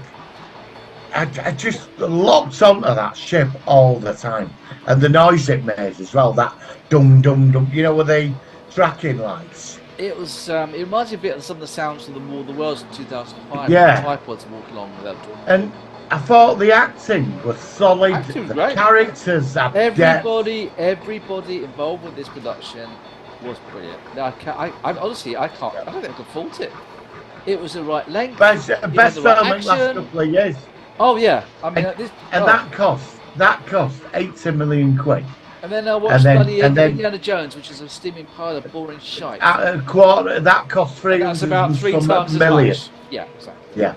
I just locked onto that ship all the time, and the noise it made as well. That dum dum dum. You know, with the tracking lights. It was. It reminds me a bit of some of the sounds from the War of the Worlds in 2005. Yeah. The tripods walking along without doing. And I thought the acting was solid. Acting The great. characters had depth. Everybody involved with this production was brilliant. Now, I honestly, I don't think I could fault it. It was the right length. Best it film was in the right the last action. couple of years. Oh yeah, I mean That cost 80 million quid. And then I watched then- bloody and then- Indiana Jones, which is a steaming pile of boring shite. At a quarter, that cost And that's 300 about 3 some times as million. much. Yeah, exactly. Yeah,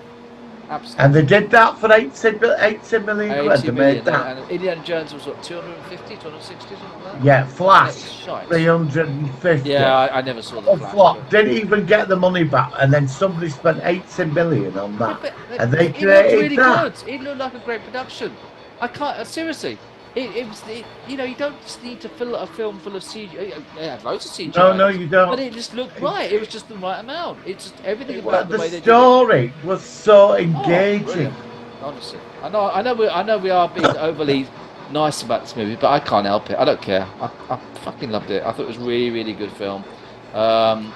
Absolutely. and they did that for 80 million quid. 80 They million, made that. and Indiana Jones was what, 250, 260, something like that? Yeah, Flash, It's shite. 350. Yeah, I never saw the Oh, Flash. flop. Didn't even get the money back, and then somebody spent 80 million on that, But and they it looked created really that. good. It looked like a great production. I can't seriously. It was you know, you don't just need to fill a film full of CGI. They had loads of CGI. No, you don't. But it just looked right. It was just the right amount. It's just everything Well, about the the way they did it. story was so Oh, engaging. brilliant. Honestly, I know we are being overly nice about this movie, but I can't help it. I don't care. I fucking loved it. I thought it was really, really good film.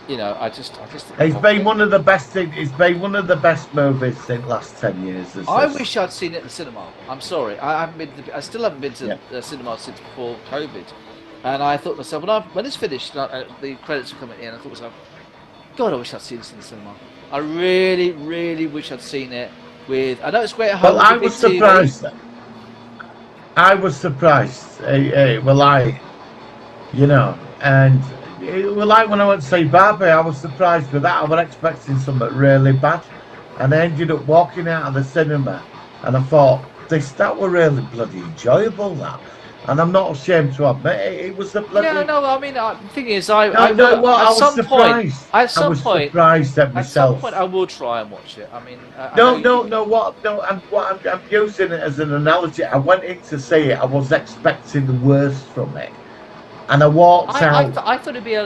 You know, I just. It's been one of the best. It's been one of the best movies in the last 10 years. I wish I'd seen it in the cinema. I'm sorry, I still haven't been to the cinema since before COVID, and I thought to myself, when it's finished, the credits are coming in. I thought to myself, God, I wish I'd seen this in the cinema. I really, really wish I'd seen it with. I know it's great at home. Well, I with was big TV. surprised. I was surprised. You know, and it was like when I went to see Barbie. I was surprised with that. I was expecting something really bad, and I ended up walking out of the cinema, and I thought that were really bloody enjoyable. That, and I'm not ashamed to admit it. It was a bloody. Yeah, no, I mean, the thing is, I was surprised. at some point, surprised at at myself. some point, I will try and watch it. I mean, I'm using it as an analogy. I went in to see it. I was expecting the worst from it, and I walked out. I thought it'd be a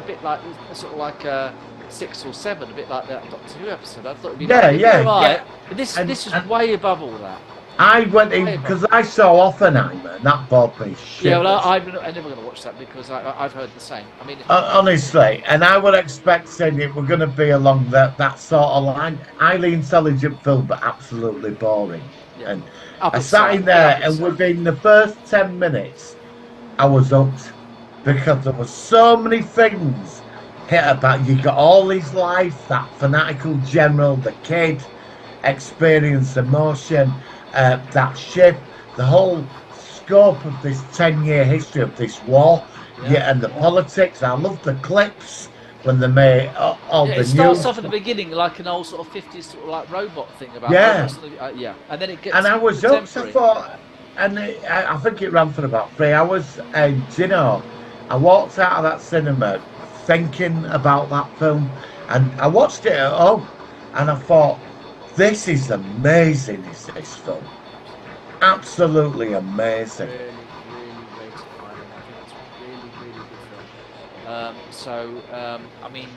bit like sort of like a 6 or 7, a bit like that Doctor Who episode. I thought it'd be right. Yeah. But this And- is and- way above all that. I went in because I saw Oppenheimer, and that bored me shit. Yeah, well, I'm never going to watch that because I've heard the same. I mean, honestly, and I would expect saying it were going to be along that sort of line. Highly intelligent film, but absolutely boring. Yeah. And up I and sat side, in there, up and and side. within the first 10 minutes, I was hooked because there were so many things hit about. You got all his life, that fanatical general, the kid, experience, emotion, that ship, the whole scope of this 10-year history of this war, and the politics. I love the clips when they made all the it news. starts off at the beginning like an old sort of 50s sort of like robot thing about Yeah. and then it gets And I was hooked. I contemporary. thought, and I think it ran for about 3 hours. And you know, I walked out of that cinema thinking about that film, and I watched it at home, and I thought, this is amazing. Is this film? Absolutely amazing. Really, really rated highly. I think it's a really, really good film. I mean,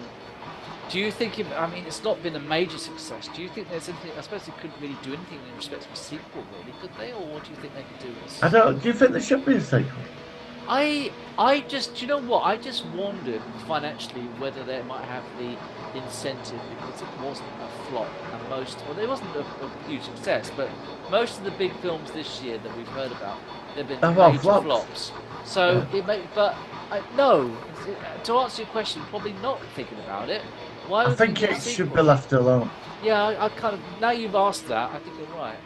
do you think? It's not been a major success. Do you think there's anything? I suppose they couldn't really do anything in respect of a sequel, really, could they? Or what do you think they could do? I don't. Do you think there should be a sequel? I just, do you know what? I just wondered financially whether they might have the incentive because it wasn't a flop and well, it wasn't a huge success, but most of the big films this year that we've heard about, they've been major flops. So it may, but no. To answer your question, probably not thinking about it. Why? I would think they do a it should sequel? be left alone. Yeah, I kind of. Now you've asked that, I think you're right.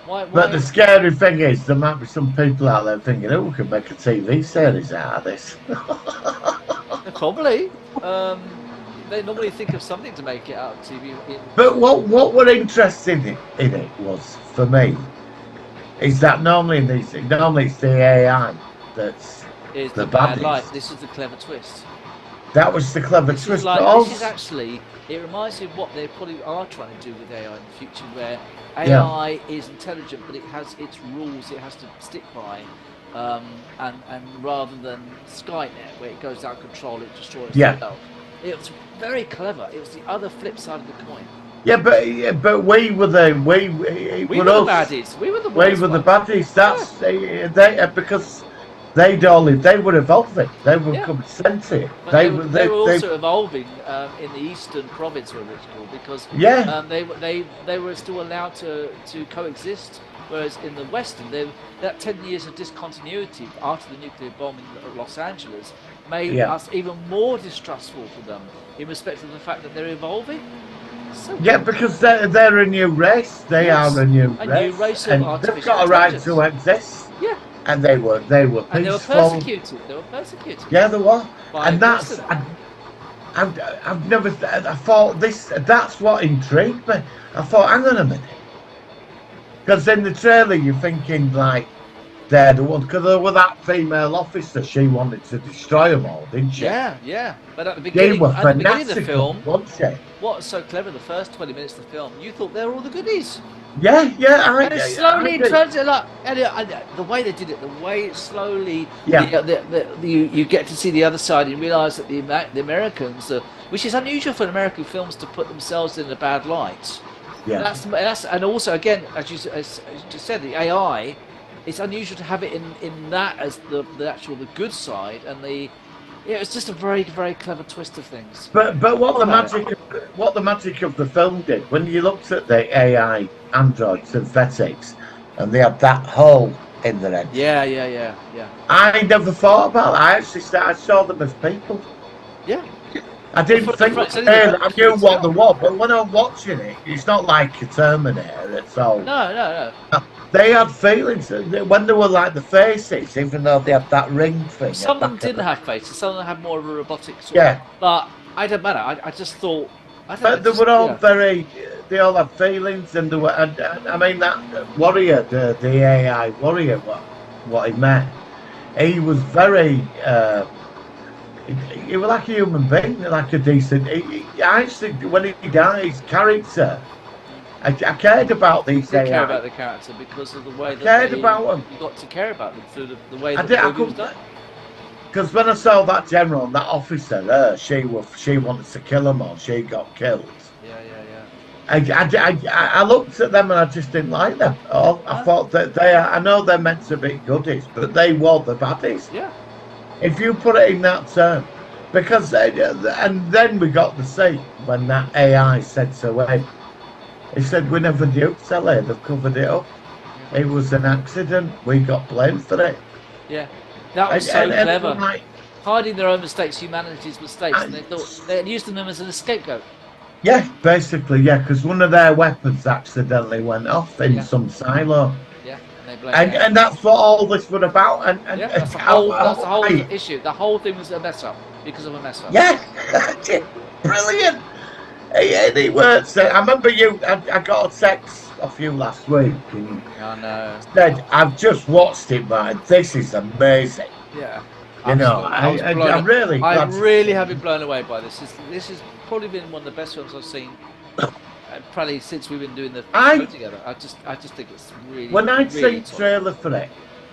Why? But the scary thing is, there might be some people out there thinking, "Oh, we could make a TV series out of this." Probably. They normally think of something to make it out of TV. But what were interesting in it was, for me, is that normally it's the AI that's Is the the bad baddies. light. This is the clever twist. That was the clever This twist. is like, but also, this is actually, it reminds me of what they probably are trying to do with AI in the future, where Yeah. AI is intelligent, but it has its rules it has to stick by, and rather than Skynet, where it goes out of control, it destroys Yeah. itself. It was very clever. It was the other flip side of the coin. but we were the We were the baddies. We were the We worst were the ones. baddies. That's they because they were evolving. They were Yeah. becoming sentient. But They they were also evolving in the eastern province, where it's called, because Yeah. they were still allowed to coexist, whereas in the western, that 10 years of discontinuity after the nuclear bombing of Los Angeles made Yeah. us even more distrustful for them in respect of the fact that they're evolving. So Yeah, because they're a new race. They Yes, are a new a race, new race of and they've artificial got a right to intelligence. exist. Yeah, And they were and they were peaceful. persecuted. They were persecuted. Yeah, they were. By And that's Western. I've never. I thought this. That's what intrigued me. I thought, hang on a minute, because in the trailer you're thinking like they're the ones. Because there was that female officer. She wanted to destroy them all, didn't she? Yeah. But at the They beginning, were at the beginning of the fanatical, film, weren't they? what was so clever, the first 20 minutes of the film, you thought they were all the goodies. Yeah. And it slowly turns it up. And the way they did it, the way it slowly, Yeah. you get to see the other side and realize that the Americans, which is unusual for American films to put themselves in a bad light. Yeah. That's and also, again, as you just said, the AI, it's unusual to have it in that as the good side, and it's just a very, very clever twist of things. But what All the about magic of the film did, when you looked at the AI android synthetics, and they had that hole in their head. Yeah. I never thought about that. I saw them as people. Yeah. I didn't But think it's only the I knew what they were, but when I'm watching it, it's not like a Terminator. It's all No. they had feelings when they were like the faces, even though they had that ring thing. Some of them at the didn't back. have faces. Some of them had more of a robotic sort. Yeah. But I don't matter. I just thought. But they were all they all had feelings, and they were. And I mean, that warrior, the AI warrior, what he meant, he was very. He was like a human being, like a decent. I actually, when he died, his character, I cared about these did AI. care about the character because of the way that cared about them. You got to care about them through the way I that did- the I movie was couldn't- done. Because when I saw that general and that officer, she wanted to kill them all. She got killed. Yeah. I looked at them and I just didn't like them. I thought that I know they're meant to be goodies, but they were the baddies. Yeah. If you put it in that term, because and then we got the scene when that AI said to him, he said, "We never duped Sally. They've covered it up. It was an accident. We got blamed for it." Yeah. That was so And clever. like, Hiding their own mistakes, humanity's mistakes, and they thought they had used them as a scapegoat. yeah, basically, yeah, because one of their weapons accidentally went off in Yeah. some silo, Yeah. And they blamed it. and that's what all this was about. And Yeah, that's the whole issue. The whole thing was a mess up because of a mess up. Yeah, brilliant. And it works. I remember I got a text off you last week, and I know. said, "I've just watched it, man. This is amazing." Yeah. You know, Absolutely. I'm really I glad to really see have it. been blown away by this. This has probably been one of the best films I've seen, probably since we've been doing the show together. I just think it's really. When I'd really seen top. trailer for it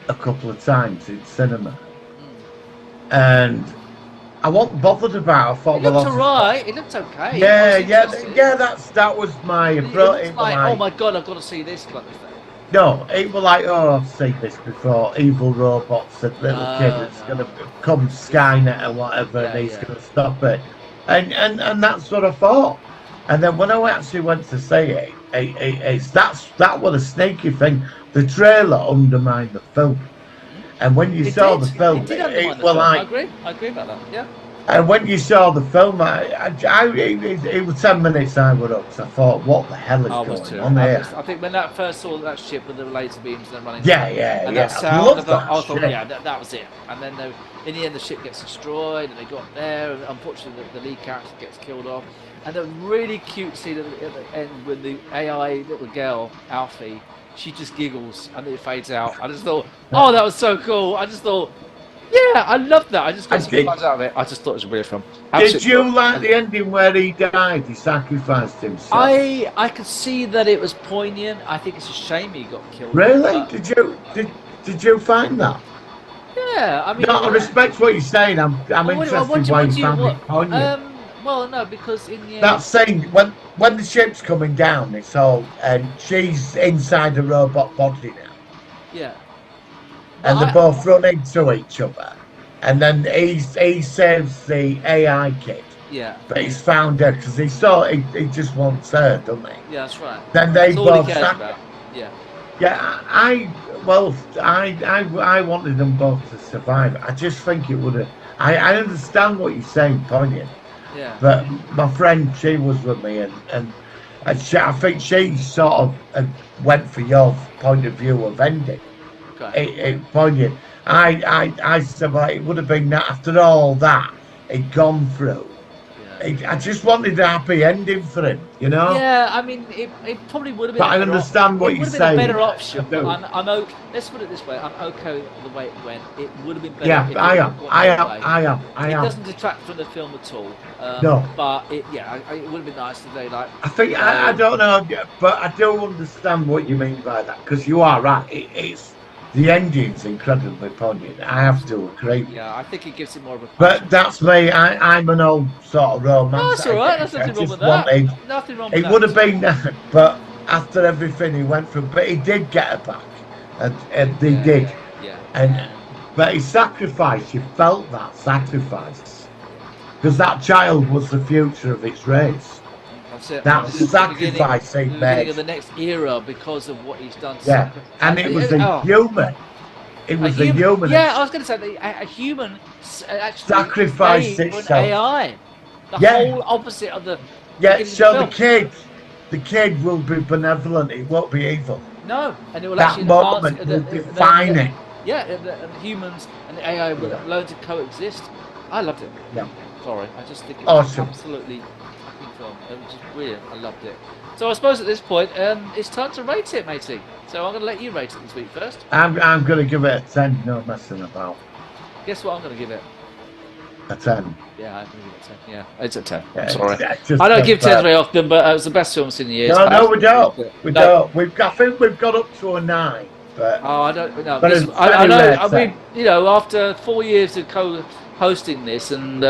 a couple of times in cinema, and I wasn't bothered about it. I thought, It looked well, alright. It looked okay. yeah, It was yeah, interesting. yeah. That was my It approach. looked like, oh my god, I've got to see this kind of thing. No, it was like, oh, I've seen this before. Evil robots and little No, kid that's no. going to come Skynet or whatever, Yeah, and he's yeah. going to stop it. And that's what I thought. And then when I actually went to see it, that was a sneaky thing. The trailer undermined the film. And when you saw the film, it did undermine the was film. like, I agree about that. Yeah. and when you saw the film, it was 10 minutes I was up. So I thought, what the hell is I was going too. on here? I think when that first saw that ship with the laser beams and running. Yeah, And yeah. that I sound, love I thought, that shit. yeah, that was it. And then in the end, the ship gets destroyed, and they got there. And unfortunately, the lead character gets killed off. And a really cute scene at the end when the AI little girl Alfie she just giggles and it fades out. I just thought, oh, that was so cool. I just thought, yeah, I loved that. I just got I some did. fun out of it. I just thought it was a brilliant film. Did Absolutely you brilliant. like the ending where he died? He sacrificed himself. I could see that it was poignant. I think it's a shame he got killed. Really? But, Did you find that? yeah, I mean. No, I respect what you're saying. I'm interested why you found it poignant. Well, no, because in the end, That scene when the ship's coming down, it's all and she's inside the robot body now, yeah. and But they both run into each other, and then he saves the AI kid, Yeah, but he's found her because he just wants her, doesn't he? yeah, that's right. Then they That's all both he cares sac- about. Yeah, Yeah, I wanted them both to survive. I just think it would have. I understand what you're saying, poignant. yeah. But my friend, she was with me, and I think she sort of went for your point of view of ending. Okay. It poignant. I said, well, it would have been that after all that he'd gone through. Yeah. I just wanted a happy ending for him, you know. Yeah, I mean, it probably would have been. But I a better understand what it you're would have been saying. a better option. I do. But I'm okay. Let's put it this way: I'm okay with the way it went. It would have been better. Yeah, if it I had am. gone I that am. way. I It am. doesn't detract from the film at all. No. But it would have been nice if they like. I think I don't know, but I do understand what you mean by that because you are right. It's the ending's incredibly poignant. I have to agree. Yeah, I think it gives it more of a. But that's me. I'm an old sort of romance. No, that's all right. There's I nothing wrong just with that. wanted- Nothing wrong with It that. would have been that, but after everything he went through, but he did get her back, and he did. Yeah. And but his sacrifice, you felt that sacrifice, because that child was the future of its race. That's it. That This is the sacrifice he beginning, the beginning made. of the next era because of what he's done. to Yeah, sacrifice. and it was Oh. a human. It was a human. Yeah, I was going to say a human actually Sacrificed made for itself. an AI. The Yeah. whole opposite of the. Yeah, beginning of so the the kid will be benevolent. It won't be evil. No, and it will That actually moment enhance will define it. Yeah, and the humans and the AI will learn to coexist. I loved it. Yeah. Sorry, I just think it was Awesome. absolutely fucking film. It was just brilliant. I loved it. So I suppose at this point, it's time to rate it, matey. So I'm going to let you rate it this week first. I'm going to give it a 10. No messing about. Guess what I'm going to give it? A 10. Yeah, I'm going to give it a 10. Yeah, it's a 10. Yeah, I'm sorry. it's just I don't give 10s perfect. very often, but it was the best film I've seen in years. No, But no, we don't. We No. don't. I think we've got up to a 9. But Oh, I don't know. But Listen, it's I very know. rare I to- mean, after 4 years of co-hosting this and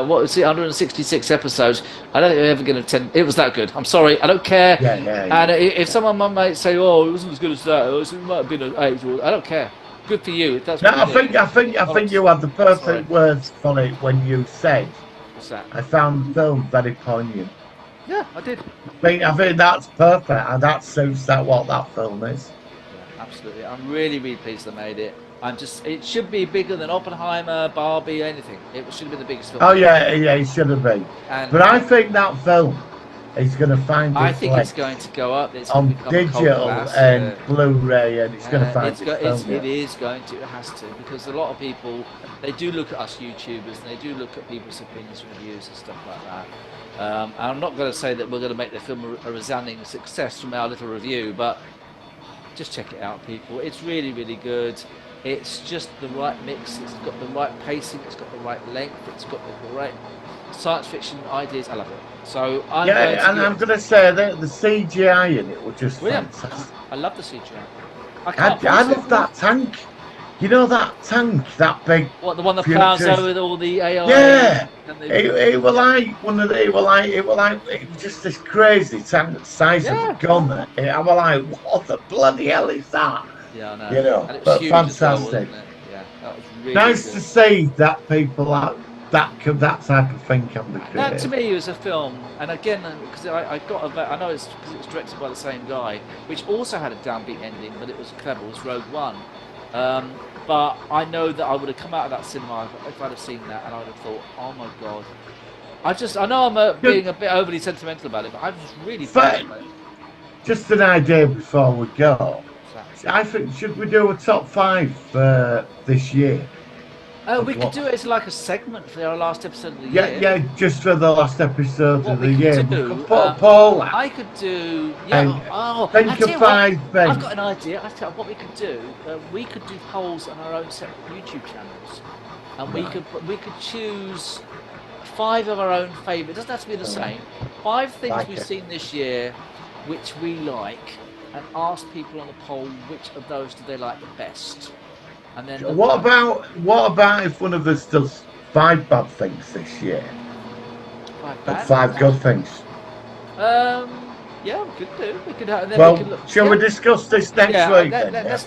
what was it, 166 episodes, I don't think I'm ever going to 10. It was that good. I'm sorry. I don't care. yeah. And if someone might say, "Oh, it wasn't as good as that," or it might have been an 8, I don't care. Good for you. If that's No, what I you think you had the perfect Sorry. words for it when you said, What's that? I found the film very poignant. Yeah, I did. I think that's perfect, and that suits what that film is. Yeah, absolutely. I'm really, really pleased I made it. It should be bigger than Oppenheimer, Barbie, anything. It should have been the biggest film. Oh yeah, it should have been. And But I think that film is going to find I its think it's legs going to go up. It's on going to become a cult digital classic. and Blu-ray, and it's going to find its film. It is going to. It has to, because a lot of people, they do look at us YouTubers and they do look at people's opinions, reviews, and stuff like that. And I'm not going to say that we're going to make the film a resounding success from our little review, but just check it out, people. It's really, really good. It's just the right mix. It's got the right pacing. It's got the right length. It's got the right science fiction ideas. I love it. So I'm going to I'm going to say that the CGI in it was just Brilliant. fantastic. I love the CGI. I I can't pronounce it. love that tank. You know that tank, that big. What, the one that plows Futures. over with all the AI? Yeah. And the, It was like one of the. It was just this crazy tank, the size of Yeah. a gun. I was like, what the bloody hell is that? yeah, I know. You know, and it was but huge as well, fantastic. wasn't it? Yeah, that was really Nice good. to see that people that type of thing can be That created. to me was a film, and again, because I know it's because it was directed by the same guy, which also had a downbeat ending, but it was clever. It was Rogue One. But I know that I would have come out of that cinema if I'd have seen that, and I would have thought, oh my god. I know I'm being a bit overly sentimental about it, but I was really But- about it. Just an idea before we go. So, I think should we do a top 5 for this year? Oh, we could do it as like a segment for our last episode of the Yeah, year. yeah, just for the last episode What of we the could year. do, We could put a poll out. I could do. And Yeah. Oh, think I of tell you 5 what, things. I've got an idea. I tell you what we could do. We could do polls on our own separate YouTube channels, and we could choose 5 of our own favourite. It doesn't have to be the same. 5 things Like we've it. seen this year, which we like, and ask people on the poll which of those do they like the best. And then What about if one of us does 5 bad things this year? 5 And bad? 5 good things. Yeah, we could do. We could. And then Well, we could look, shall we discuss this next week then? Let's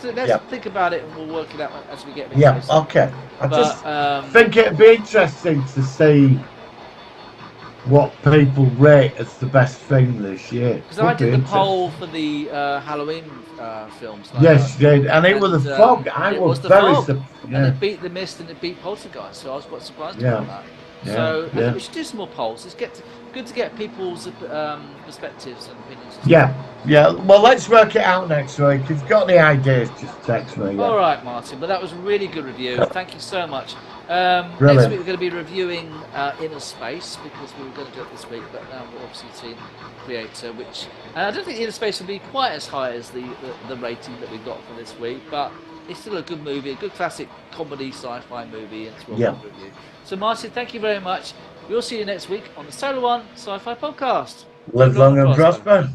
think about it, and we'll work it out as we get a bit Yeah, closer. okay. I just But think it'd be interesting to see what people rate as the best thing this year. because I Would be did the interesting. poll for the Halloween films. like Yes, that. you did, and it was the fog. I it was the very fog. surprised. And it beat The Mist and it beat Poltergeist, so I was quite surprised Yeah. about that. Yeah, So I yeah. think we should do some more polls. It's good to get people's perspectives and opinions. Yeah, yeah. Well, let's work it out next week. If you've got any ideas, just text me. Yeah. All right, Martin. But that was a really good review. Thank you so much. Next Brilliant. week we're going to be reviewing Inner Space because we were going to do it this week, but now we've obviously seen Creator, which I don't think Inner Space will be quite as high as the rating that we got for this week, but it's still a good movie, a good classic comedy sci-fi movie, and it's well Yeah. done review. So, Martin, thank you very much. We'll see you next week on the Solar One Sci-Fi Podcast. Live long and prosper.